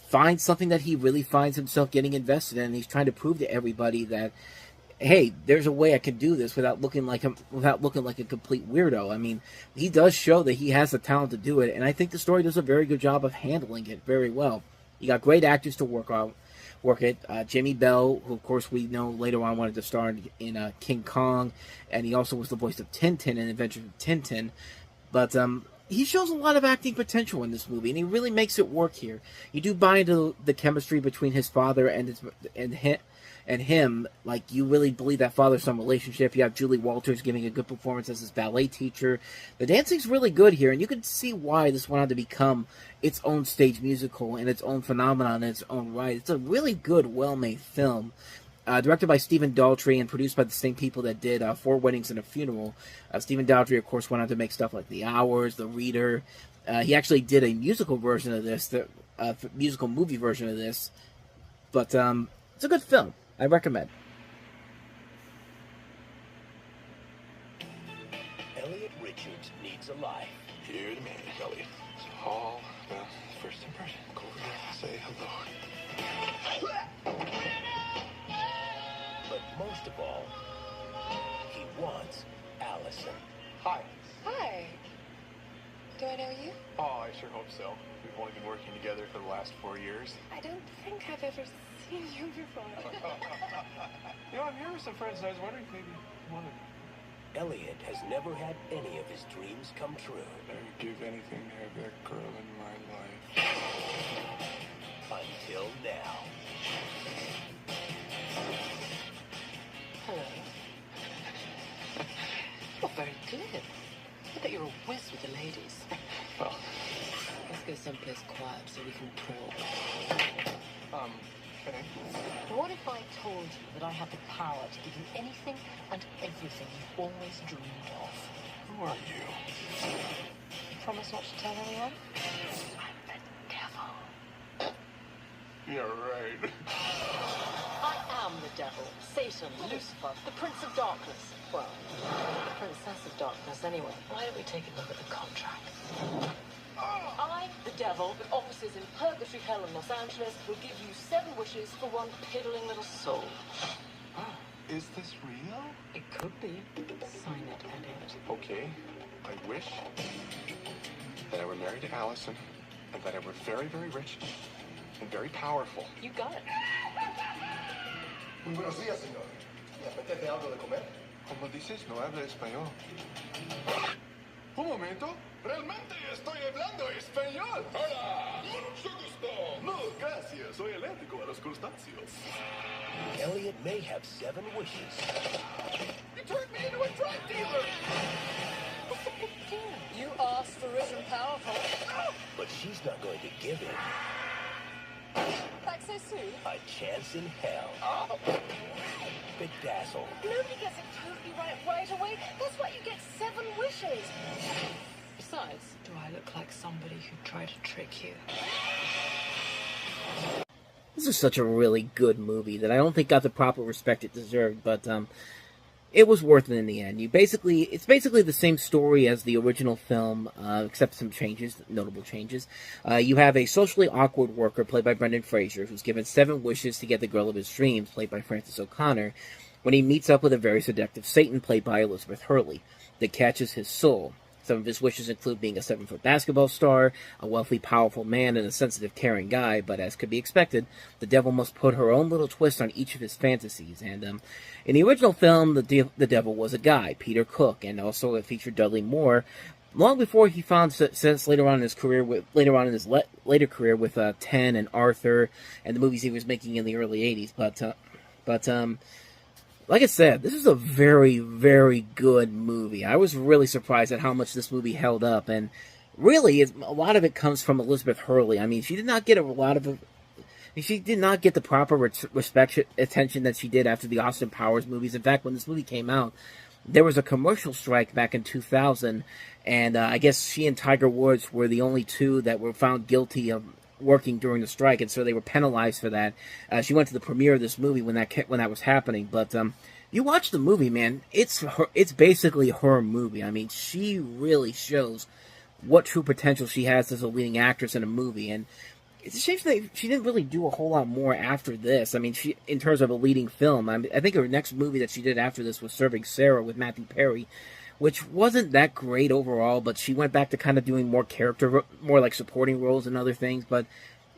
finds something that he really finds himself getting invested in, and he's trying to prove to everybody that, hey, there's a way I can do this without looking like a complete weirdo. I mean, he does show that he has the talent to do it, and I think the story does a very good job of handling it very well. You got great actors to work it. Jamie Bell, who of course we know later on wanted to star in King Kong, and he also was the voice of Tintin in Adventures of Tintin. But he shows a lot of acting potential in this movie, and he really makes it work here. You do buy into the chemistry between his father and him. Like, you really believe that father-son relationship. You have Julie Walters giving a good performance as his ballet teacher. The dancing's really good here, and you can see why this went on to become its own stage musical and its own phenomenon in its own right. It's a really good, well-made film. Directed by Stephen Daldry and produced by the same people that did Four Weddings and a Funeral. Stephen Daldry, of course, went on to make stuff like The Hours, The Reader. He actually did a musical version of this, the musical movie version of this. But it's a good film. I recommend. Elliot Richards needs a life. Here to me, Elliot. It's all about first impression. Go over there, say hello. But most of all, he wants Allison. Hi. Hi. Do I know you? Oh, I sure hope so. We've only been working together for the last 4 years. I don't think I've ever seen you before. I'm here with some friends, and I was wondering if maybe you wanted... Elliot has never had any of his dreams come true. I would give anything to have that girl in my life. Until now. Hello. You're very good. I bet you're a whiz with the ladies. Well, let's go someplace quiet so we can talk. okay. What if I told you that I have the power to give you anything and everything you've always dreamed of? Who are you? Promise not to tell anyone? I'm the devil. Yeah, right. I am the devil, Satan, Lucifer, the Prince of Darkness. Well, the Princess of Darkness anyway. Why don't we take a look at the contract? I, the devil, with offices in Purgatory, Hell, and Los Angeles, will give you 7 wishes for one piddling little soul. Oh, is this real? It could be. Sign it, Elliot. Okay. I wish that I were married to Allison and that I were very, very rich and very powerful. You got it. Muy buenos días, señor. ¿Le apetece algo de comer? Como dices, no habla español. Un momento. Realmente estoy hablando español. Hola. Mucho gusto. No, gracias. Soy alérgico a los crustáceos. Elliot may have 7 wishes. You turned me into a drug dealer. What's the big deal? You asked for rich and powerful. But she's not going to give him Back so soon? a chance in hell. Bedazzled. Nobody gets it totally right away. That's why you get 7 wishes. Besides, do I look like somebody who tried to trick you? This is such a really good movie that I don't think got the proper respect it deserved, but it was worth it in the end. It's basically the same story as the original film, except some changes, notable changes. You have a socially awkward worker played by Brendan Fraser, who's given 7 wishes to get the girl of his dreams, played by Frances O'Connor, when he meets up with a very seductive Satan, played by Elizabeth Hurley, that catches his soul. Some of his wishes include being a 7-foot basketball star, a wealthy, powerful man, and a sensitive, caring guy, but as could be expected, the devil must put her own little twist on each of his fantasies. And in the original film, the devil was a guy, Peter Cook, and also it featured Dudley Moore, long before he found success later on in his career with later career with Ten and Arthur and the movies he was making in the early 80s. But like I said, this is a very, very good movie. I was really surprised at how much this movie held up, and really, a lot of it comes from Elizabeth Hurley. I mean, she did not get the proper respect, attention that she did after the Austin Powers movies. In fact, when this movie came out, there was a commercial strike back in 2000, and I guess she and Tiger Woods were the only 2 that were found guilty of working during the strike, and so they were penalized for that. She went to the premiere of this movie when that was happening. But you watch the movie, man. It's basically her movie. I mean, she really shows what true potential she has as a leading actress in a movie, and it's a shame that she didn't really do a whole lot more after this. I mean, in terms of a leading film, I think her next movie that she did after this was Serving Sarah with Matthew Perry, which wasn't that great overall, but she went back to kind of doing more like supporting roles and other things. But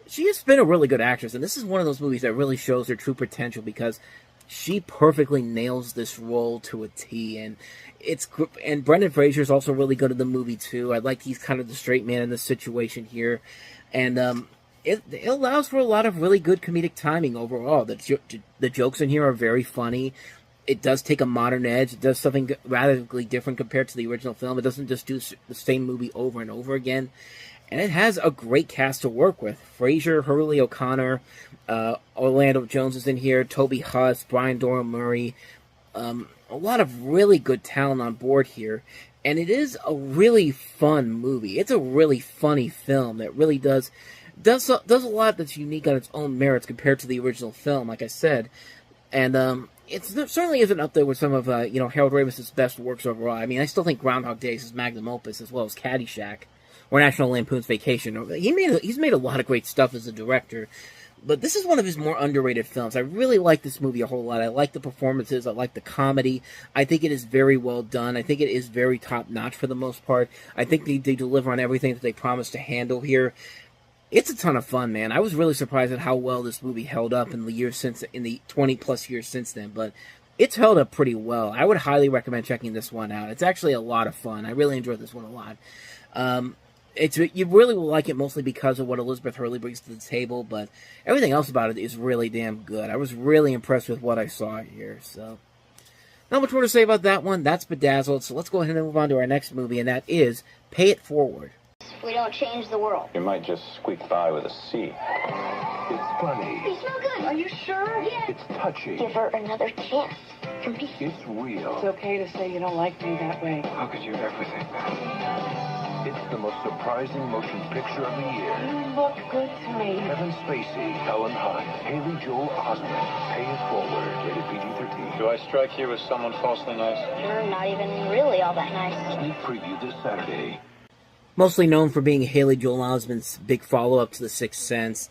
she has been a really good actress, and this is one of those movies that really shows her true potential because she perfectly nails this role to a T. And Brendan Fraser is also really good in the movie too. I like he's kind of the straight man in this situation here, and it allows for a lot of really good comedic timing overall. The jokes in here are very funny. It does take a modern edge. It does something radically different compared to the original film. It doesn't just do the same movie over and over again. And it has a great cast to work with. Fraser, Hurley O'Connor, Orlando Jones is in here, Toby Huss, Brian Doyle Murray. A lot of really good talent on board here. And it is a really fun movie. It's a really funny film that really does a lot that's unique on its own merits compared to the original film, like I said. And it certainly isn't up there with some of Harold Ramis's best works overall. I mean, I still think Groundhog Day is his magnum opus, as well as Caddyshack or National Lampoon's Vacation. He's made a lot of great stuff as a director, but this is one of his more underrated films. I really like this movie a whole lot. I like the performances. I like the comedy. I think it is very well done. I think it is very top-notch for the most part. I think they deliver on everything that they promised to handle here. It's a ton of fun, man. I was really surprised at how well this movie held up in the 20-plus years since then, but it's held up pretty well. I would highly recommend checking this one out. It's actually a lot of fun. I really enjoyed this one a lot. You really will like it mostly because of what Elizabeth Hurley brings to the table, but everything else about it is really damn good. I was really impressed with what I saw here, so not much more to say about that one. That's Bedazzled, so let's go ahead and move on to our next movie, and that is Pay It Forward. We don't change the world. You might just squeak by with a C. It's funny. You smell good. Are you sure? Yeah. It's touchy. Give her another chance. From me. It's real. It's okay to say you don't like me that way. How could you ever think that? It's the most surprising motion picture of the year. You look good to me. Kevin Spacey, Helen Hunt, Haley Joel Osment. Pay It Forward. Rated PG-13. Do I strike you as someone falsely nice? You're not even really all that nice. Sneak preview this Saturday. Mostly known for being Haley Joel Osment's big follow-up to The Sixth Sense.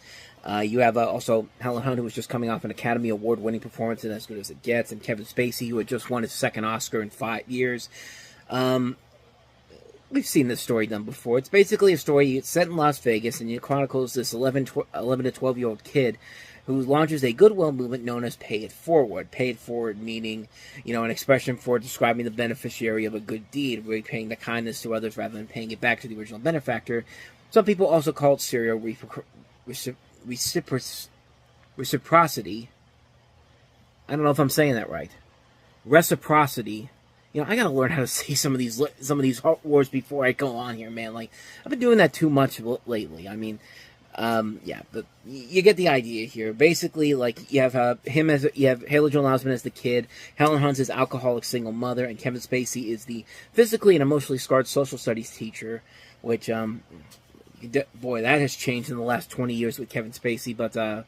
You have also Helen Hunt, who was just coming off an Academy Award-winning performance in As Good As It Gets, and Kevin Spacey, who had just won his second Oscar in 5 years. We've seen this story done before. It's basically a story set in Las Vegas, and it chronicles this 11 to 12-year-old kid who launches a goodwill movement known as Pay It Forward. Pay It Forward meaning, an expression for describing the beneficiary of a good deed, repaying the kindness to others rather than paying it back to the original benefactor. Some people also call it serial reciprocity. I don't know if I'm saying that right. Reciprocity. I gotta learn how to say some of these words before I go on here, man. Like, I've been doing that too much lately. I mean, but you get the idea here. Basically, like, you have Haley Joel Osment as the kid, Helen Hunt is alcoholic single mother, and Kevin Spacey is the physically and emotionally scarred social studies teacher, which, boy, that has changed in the last 20 years with Kevin Spacey, but the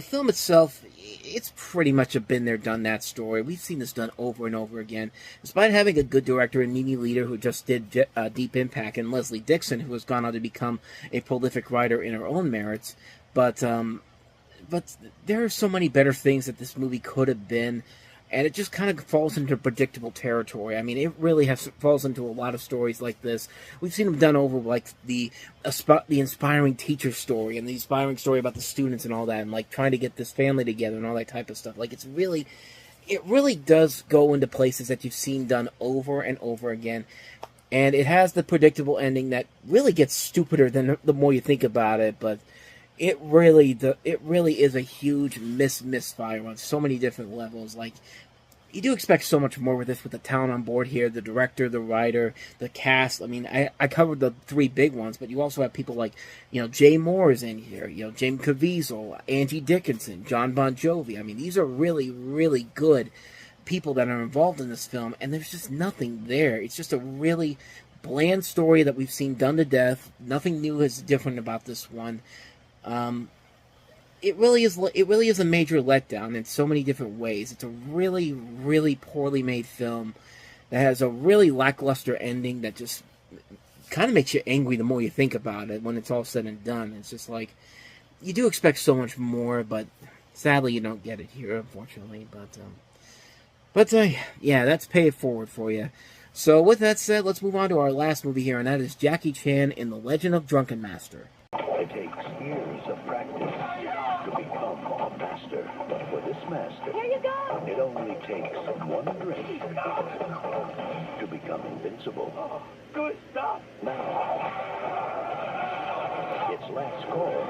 film itself, it's pretty much a been there, done that story. We've seen this done over and over again. Despite having a good director and Mimi Leader, who just did Deep Impact, and Leslie Dixon, who has gone on to become a prolific writer in her own merits, but there are so many better things that this movie could have been, and it just kind of falls into predictable territory. I mean, it really falls into a lot of stories like this. We've seen them done over, like the inspiring teacher story and the inspiring story about the students and all that, and like trying to get this family together and all that type of stuff. Like, it really does go into places that you've seen done over and over again. And it has the predictable ending that really gets stupider than the more you think about it, but it really is a huge misfire on so many different levels. Like, you do expect so much more with this, with the talent on board here, the director, the writer, the cast. I mean, I covered the three big ones, but you also have people like, Jay Moore is in here, James Caviezel, Angie Dickinson, John Bon Jovi. I mean, these are really, really good people that are involved in this film, and there's just nothing there. It's just a really bland story that we've seen done to death. Nothing new is different about this one. It really is a major letdown in so many different ways. It's a really, really poorly made film that has a really lackluster ending that just kind of makes you angry the more you think about it when it's all said and done. It's just like, you do expect so much more, but sadly you don't get it here, unfortunately. But yeah, that's Pay It Forward for you. So with that said, let's move on to our last movie here, and that is Jackie Chan in The Legend of Drunken Master. It takes years of practice to become a master. But for this master, Here you go. it only takes one drink to become invincible. Good stuff. Now, it's last call.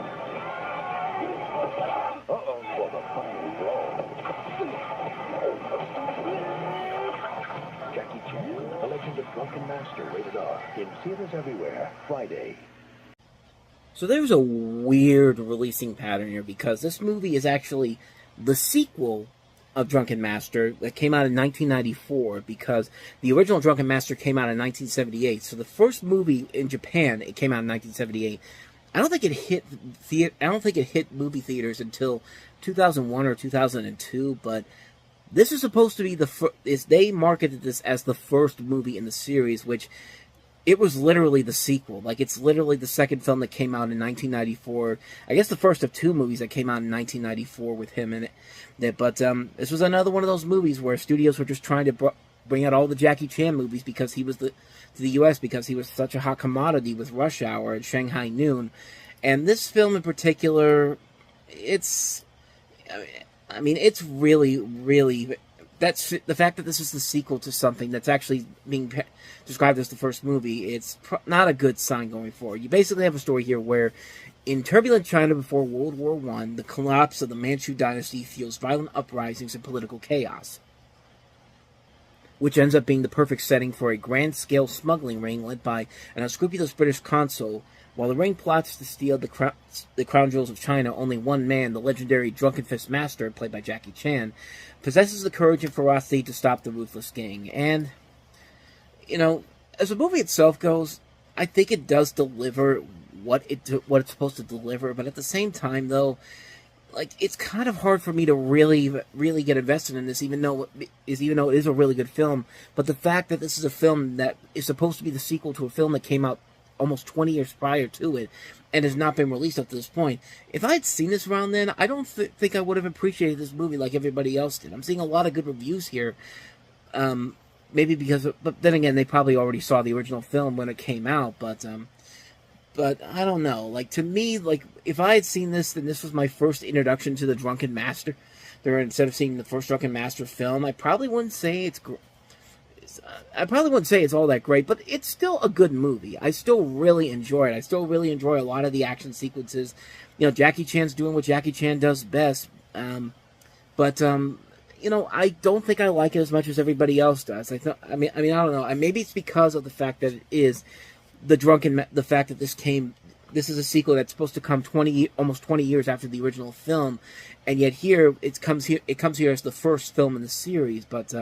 For the final blow. Jackie Chan, The Legend of Drunken Master, rated R, in theaters everywhere, Friday. So there's a weird releasing pattern here, because this movie is actually the sequel of Drunken Master that came out in 1994, because the original Drunken Master came out in 1978. So the first movie in Japan, it came out in 1978. I don't think it hit movie theaters until 2001 or 2002, but this is supposed to be they marketed this as the first movie in the series, which it was literally the sequel. Like, it's literally the second film that came out in 1994. I guess the first of two movies that came out in 1994 with him in it. But this was another one of those movies where studios were just trying to bring out all the Jackie Chan movies because he was to the U.S. because he was such a hot commodity with Rush Hour and Shanghai Noon. And this film in particular, it's really, really... That's the fact that this is the sequel to something that's actually being described as the first movie. It's not a good sign going forward. You basically have a story here where, in turbulent China before World War I, the collapse of the Manchu dynasty fuels violent uprisings and political chaos, which ends up being the perfect setting for a grand-scale smuggling ring led by an unscrupulous British consul. While the ring plots to steal the crown jewels of China, only one man, the legendary Drunken Fist Master, played by Jackie Chan, possesses the courage and ferocity to stop the ruthless gang. And, you know, as the movie itself goes, I think it does deliver what it's supposed to deliver. But at the same time, though, like, it's kind of hard for me to really, really get invested in this, even though it is a really good film. But the fact that this is a film that is supposed to be the sequel to a film that came out almost 20 years prior to it, and has not been released up to this point. If I had seen this around then, I don't think I would have appreciated this movie like everybody else did. I'm seeing a lot of good reviews here, maybe because but then again, they probably already saw the original film when it came out, but I don't know. Like, to me, like, if I had seen this, then this was my first introduction to the Drunken Master. Instead of seeing the first Drunken Master film, I probably wouldn't say it's all that great, but it's still a good movie. I still really enjoy it. I still really enjoy a lot of the action sequences. You know, Jackie Chan's doing what Jackie Chan does best. But you know, I don't think I like it as much as everybody else does. I mean, I don't know. Maybe it's because of the fact that it is the fact that this is a sequel that's supposed to come almost 20 years after the original film, and yet here it comes here as the first film in the series. But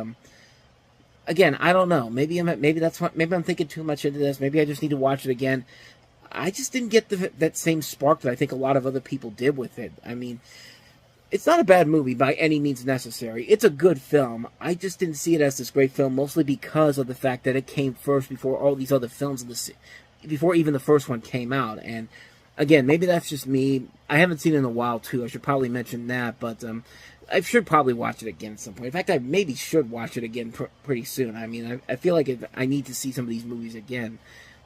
again, I don't know. Maybe I'm thinking too much into this. Maybe I just need to watch it again. I just didn't get that same spark that I think a lot of other people did with it. I mean, it's not a bad movie by any means necessary. It's a good film. I just didn't see it as this great film, mostly because of the fact that it came first before all these other films before even the first one came out. And again, maybe that's just me. I haven't seen it in a while too. I should probably mention that, but I should probably watch it again at some point. In fact, I maybe should watch it again pretty soon. I mean, I feel like I need to see some of these movies again.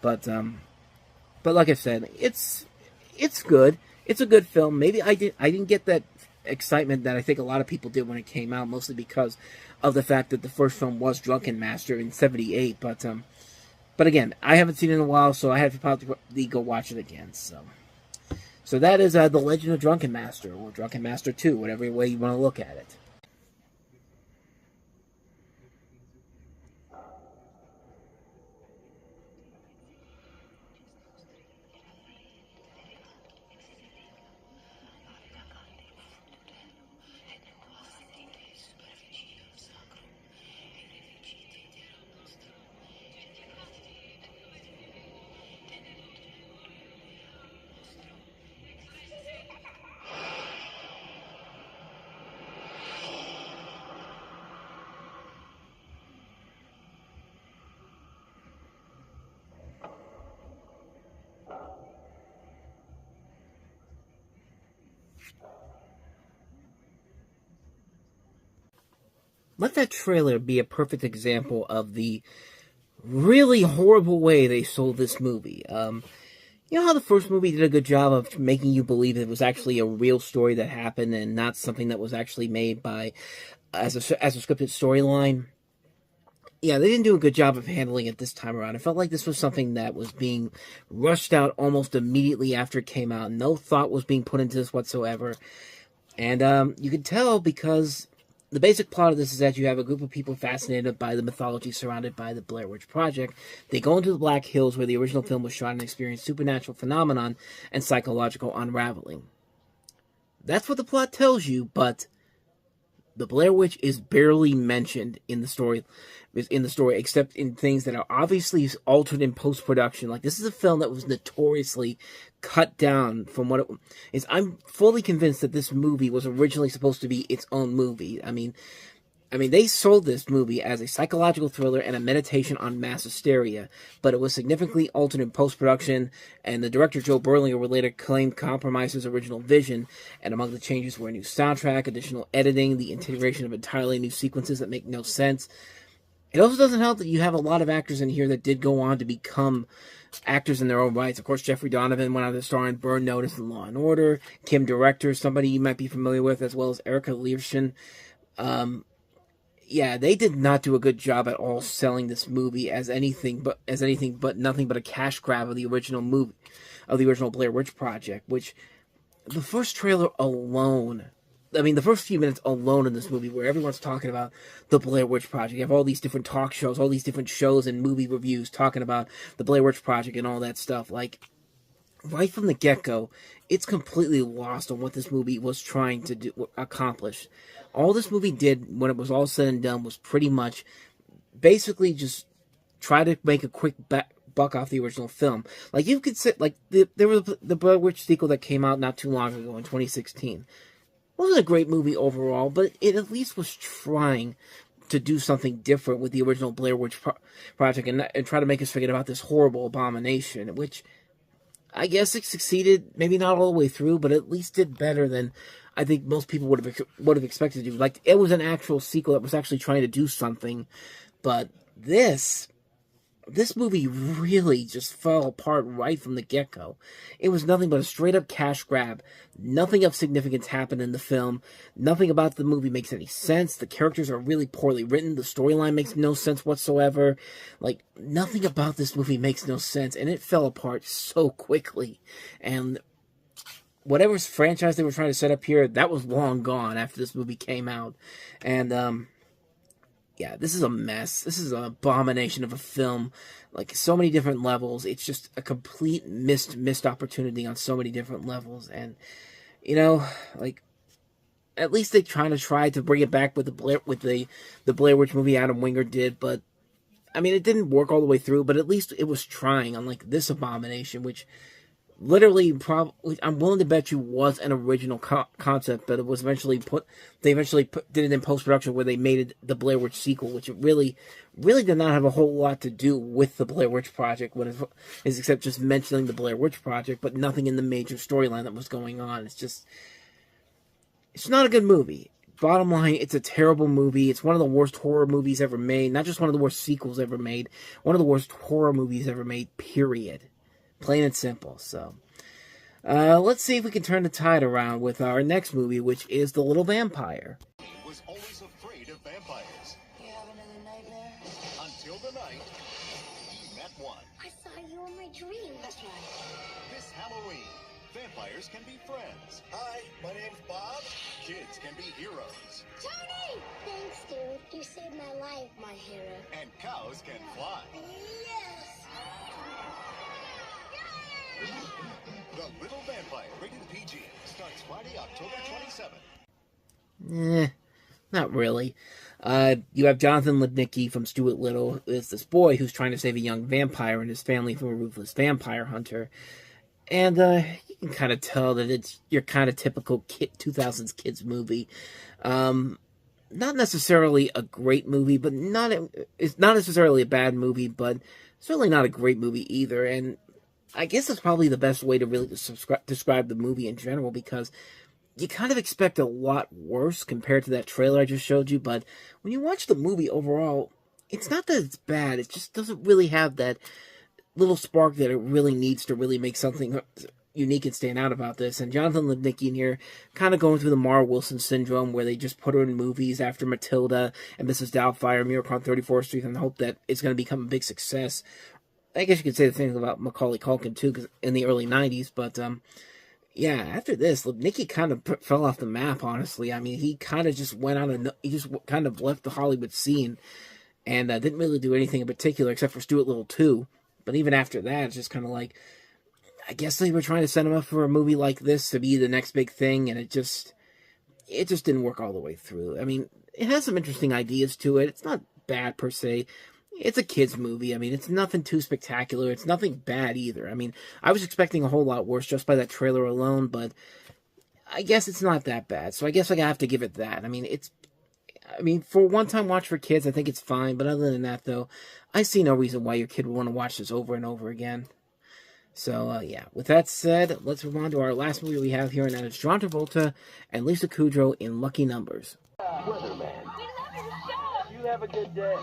But like I said, it's good. It's a good film. Maybe I didn't get that excitement that I think a lot of people did when it came out, mostly because of the fact that the first film was Drunken Master in '78. But again, I haven't seen it in a while, so I have to probably go watch it again. So that is The Legend of Drunken Master, or Drunken Master 2, whatever way you want to look at it. Let that trailer be a perfect example of the really horrible way they sold this movie. You know how the first movie did a good job of making you believe it was actually a real story that happened and not something that was actually made as a scripted storyline? Yeah, they didn't do a good job of handling it this time around. I felt like this was something that was being rushed out almost immediately after it came out. No thought was being put into this whatsoever. And you could tell because The basic plot of this is that you have a group of people fascinated by the mythology surrounded by the Blair Witch Project. They go into the Black Hills where the original film was shot and experience supernatural phenomenon and psychological unraveling. That's what the plot tells you, but the Blair Witch is barely mentioned in the story, except in things that are obviously altered in post-production. Like, this is a film that was notoriously cut down from what it is. I'm fully convinced that this movie was originally supposed to be its own movie. I mean, they sold this movie as a psychological thriller and a meditation on mass hysteria, but it was significantly altered in post-production, and the director Joe Berlinger would later claim compromised his original vision, and among the changes were a new soundtrack, additional editing, the integration of entirely new sequences that make no sense. It also doesn't help that you have a lot of actors in here that did go on to become actors in their own rights. Of course, Jeffrey Donovan went on to star in Burn Notice and Law and Order. Kim Director, somebody you might be familiar with, as well as Erica Learson. Yeah, they did not do a good job at all selling this movie as anything but nothing but a cash grab of the original movie, of the original Blair Witch Project. Which, the first trailer alone, the first few minutes alone in this movie, where everyone's talking about the Blair Witch Project. You have all these different talk shows, all these different shows and movie reviews talking about the Blair Witch Project and all that stuff. Like, right from the get-go, it's completely lost on what this movie was trying to accomplish. All this movie did, when it was all said and done, was pretty much basically just try to make a quick buck off the original film. Like, you could say, like, there was the Blair Witch sequel that came out not too long ago in 2016. It wasn't a great movie overall, but it at least was trying to do something different with the original Blair Witch Project and try to make us forget about this horrible abomination, which I guess it succeeded, maybe not all the way through, but at least did better than I think most people would have expected to do. Like, it was an actual sequel that was actually trying to do something, but this movie really just fell apart right from the get-go. It was nothing but a straight-up cash grab. Nothing of significance happened in the film. Nothing about the movie makes any sense. The characters are really poorly written. The storyline makes no sense whatsoever. Like, nothing about this movie makes no sense, and it fell apart so quickly. And whatever franchise they were trying to set up here, that was long gone after this movie came out. And, yeah, this is a mess. This is an abomination of a film. Like, so many different levels. It's just a complete missed opportunity on so many different levels. And, like, at least they tried to bring it back with the Blair Witch movie Adam Wingard did, but it didn't work all the way through, but at least it was trying, unlike this abomination, which literally, I'm willing to bet you was an original concept, but it was eventually did it in post-production where they made it the Blair Witch sequel, which it really did not have a whole lot to do with the Blair Witch Project, except just mentioning the Blair Witch Project, but nothing in the major storyline that was going on. It's not a good movie. Bottom line, it's a terrible movie. It's one of the worst horror movies ever made. Not just one of the worst sequels ever made. One of the worst horror movies ever made, period. Plain and simple. So, let's see if we can turn the tide around with our next movie, which is The Little Vampire. He was always afraid of vampires. You have another nightmare? Until the night he met one. I saw you in my dream. That's right. This Halloween, vampires can be friends. Hi, my name's Bob. Kids can be heroes. Tony! Thanks, dude. You saved my life, my hero. And cows can fly. Yes! The Little Vampire, rated PG, starts Friday, October 27th. Not really. You have Jonathan Lipnicki from Stuart Little, who is this boy who's trying to save a young vampire and his family from a ruthless vampire hunter. And you can kind of tell that it's your kind of typical 2000s kids movie. Not necessarily a great movie, but it's not necessarily a bad movie, but certainly not a great movie either. And I guess that's probably the best way to really describe the movie in general, because you kind of expect a lot worse compared to that trailer I just showed you, but when you watch the movie overall, it's not that it's bad, it just doesn't really have that little spark that it really needs to really make something unique and stand out about this. And Jonathan Lipnicki in here kind of going through the Mara Wilson syndrome, where they just put her in movies after Matilda and Mrs. Doubtfire, Miracle on 34th Street, and hope that it's going to become a big success. I guess you could say the thing about Macaulay Culkin, too, because in the early 90s, but, Yeah, after this, Nicky kind of fell off the map, honestly. I mean, he kind of just went on he just kind of left the Hollywood scene and didn't really do anything in particular except for Stuart Little 2. But even after that, it's just kind of like, I guess they were trying to set him up for a movie like this to be the next big thing, and it just didn't work all the way through. I mean, it has some interesting ideas to it. It's not bad per se. It's a kid's movie. I mean, it's nothing too spectacular. It's nothing bad either. I mean, I was expecting a whole lot worse just by that trailer alone, but I guess it's not that bad. So I guess I have to give it that. I mean, for a one-time watch for kids, I think it's fine. But other than that, though, I see no reason why your kid would want to watch this over and over again. So, yeah. With that said, let's move on to our last movie we have here, and that is John Travolta and Lisa Kudrow in Lucky Numbers. Weatherman. You have a good day.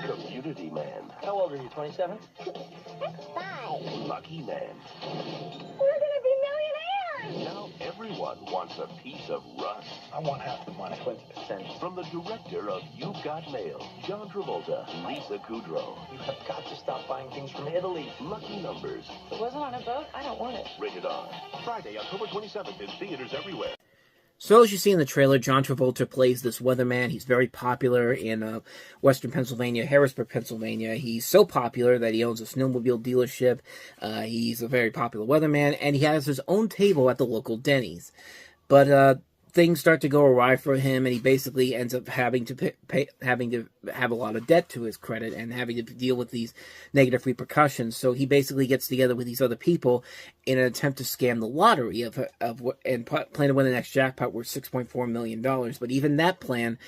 Community Man. How old are you, 27? 5. Lucky Man. We're gonna be millionaires! Now everyone wants a piece of Russ. I want half the money, 20%. From the director of You've Got Mail, John Travolta, Lisa Kudrow. You have got to stop buying things from Italy. Lucky Numbers. If it wasn't on a boat, I don't want it. Rated R. Friday, October 27th in theaters everywhere. So, as you see in the trailer, John Travolta plays this weatherman. He's very popular in western Pennsylvania, Harrisburg, Pennsylvania. He's so popular that he owns a snowmobile dealership. He's a very popular weatherman, and he has his own table at the local Denny's. But things start to go awry for him, and he basically ends up having to have a lot of debt to his credit and having to deal with these negative repercussions. So he basically gets together with these other people in an attempt to scam the lottery and plan to win the next jackpot worth $6.4 million. But even that plan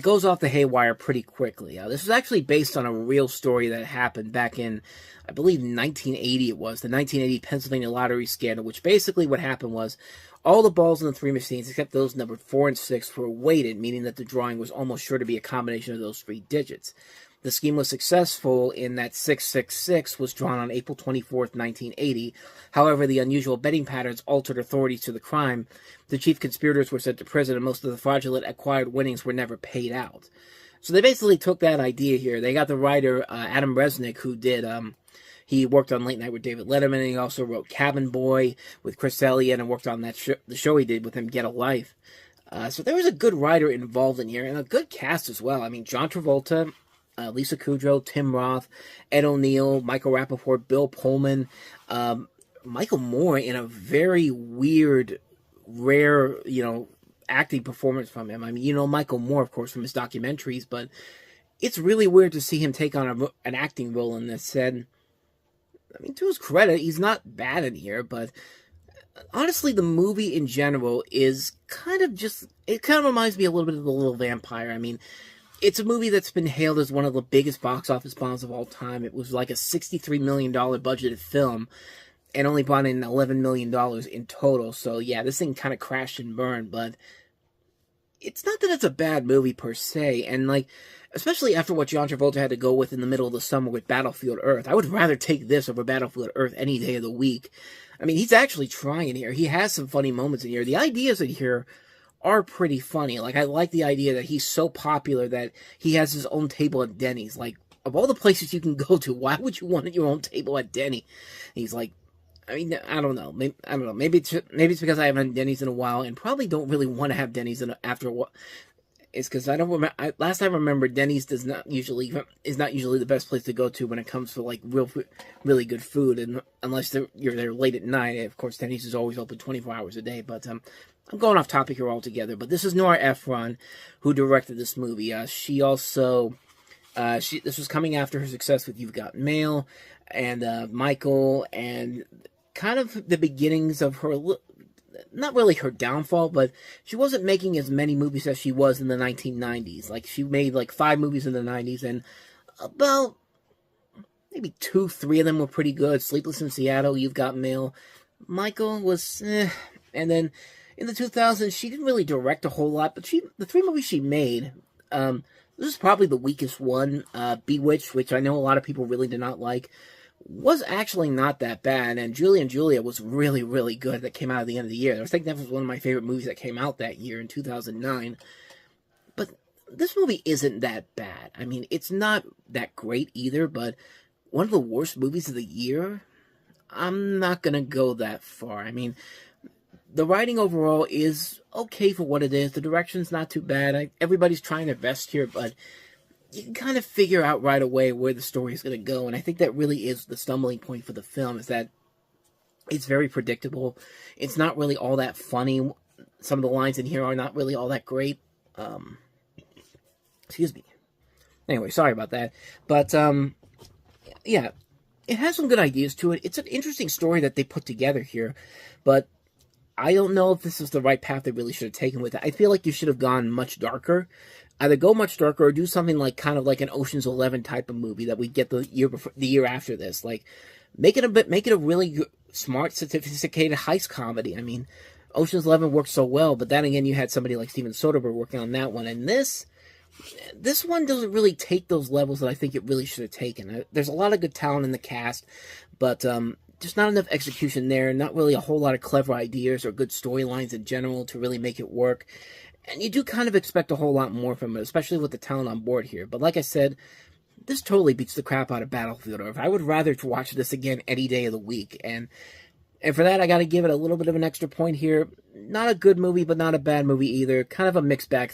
goes off the haywire pretty quickly. This was actually based on a real story that happened back in, I believe, 1980 it was, the 1980 Pennsylvania lottery scandal, which basically what happened was all the balls in the three machines, except those numbered 4 and 6, were weighted, meaning that the drawing was almost sure to be a combination of those 3 digits. The scheme was successful in that 666 was drawn on April 24th, 1980. However, the unusual betting patterns altered authorities to the crime. The chief conspirators were sent to prison, and most of the fraudulent acquired winnings were never paid out. So they basically took that idea here. They got the writer, Adam Resnick, who did... He worked on Late Night with David Letterman, and he also wrote Cabin Boy with Chris Elliott and worked on that the show he did with him, Get a Life. So there was a good writer involved in here, and a good cast as well. I mean, John Travolta, Lisa Kudrow, Tim Roth, Ed O'Neill, Michael Rappaport, Bill Pullman, Michael Moore in a very weird, rare, acting performance from him. I mean, Michael Moore, of course, from his documentaries, but it's really weird to see him take on an acting role in this. And I mean, to his credit, he's not bad in here, but honestly, the movie in general is it kind of reminds me a little bit of The Little Vampire. I mean, it's a movie that's been hailed as one of the biggest box office bombs of all time. It was like a $63 million budgeted film and only brought in $11 million in total. So, yeah, this thing kind of crashed and burned, but it's not that it's a bad movie per se, and especially after what John Travolta had to go with in the middle of the summer with Battlefield Earth. I would rather take this over Battlefield Earth any day of the week. I mean, he's actually trying here. He has some funny moments in here. The ideas in here are pretty funny. I like the idea that he's so popular that he has his own table at Denny's. Of all the places you can go to, why would you want your own table at Denny? He's like, I mean, I don't know. Maybe it's because I haven't had Denny's in a while and probably don't really want to have Denny's after a while. It's because I don't remember. Last time I remember, Denny's is not usually the best place to go to when it comes to really good food, and unless you're there late at night. Of course, Denny's is always open 24 hours a day. But I'm going off topic here altogether. But this is Nora Ephron, who directed this movie. She also this was coming after her success with You've Got Mail and Michael, and kind of the beginnings of her. Not really her downfall, but she wasn't making as many movies as she was in the 1990s. She made 5 movies in the 90s, and about maybe 2-3 of them were pretty good. Sleepless in Seattle, You've Got Mail. Michael was and then in the 2000s, she didn't really direct a whole lot, but the 3 movies she made, this is probably the weakest one. Bewitched, which I know a lot of people really did not like, was actually not that bad, and Julie and Julia was really, really good. That came out at the end of the year. I think that was one of my favorite movies that came out that year in 2009. But this movie isn't that bad. I mean, it's not that great either, but one of the worst movies of the year? I'm not going to go that far. I mean, the writing overall is okay for what it is. The direction's not too bad. Everybody's trying their best here, but you can kind of figure out right away where the story is going to go, and I think that really is the stumbling point for the film, is that it's very predictable. It's not really all that funny. Some of the lines in here are not really all that great. Excuse me. Anyway, sorry about that. But, yeah, it has some good ideas to it. It's an interesting story that they put together here, but I don't know if this is the right path they really should have taken with it. I feel like you should have gone much darker. Either go much darker or do something like kind of like an Ocean's 11 type of movie that we get the year after this. Like, make it a really smart, sophisticated heist comedy. I mean, Ocean's 11 worked so well, but then again, you had somebody like Steven Soderbergh working on that one, and this one doesn't really take those levels that I think it really should have taken. There's a lot of good talent in the cast, but just not enough execution there, not really a whole lot of clever ideas or good storylines in general to really make it work. And you do kind of expect a whole lot more from it, especially with the talent on board here. But like I said, this totally beats the crap out of Battlefield Earth. I would rather watch this again any day of the week. And for that, I got to give it a little bit of an extra point here. Not a good movie, but not a bad movie either. Kind of a mixed bag.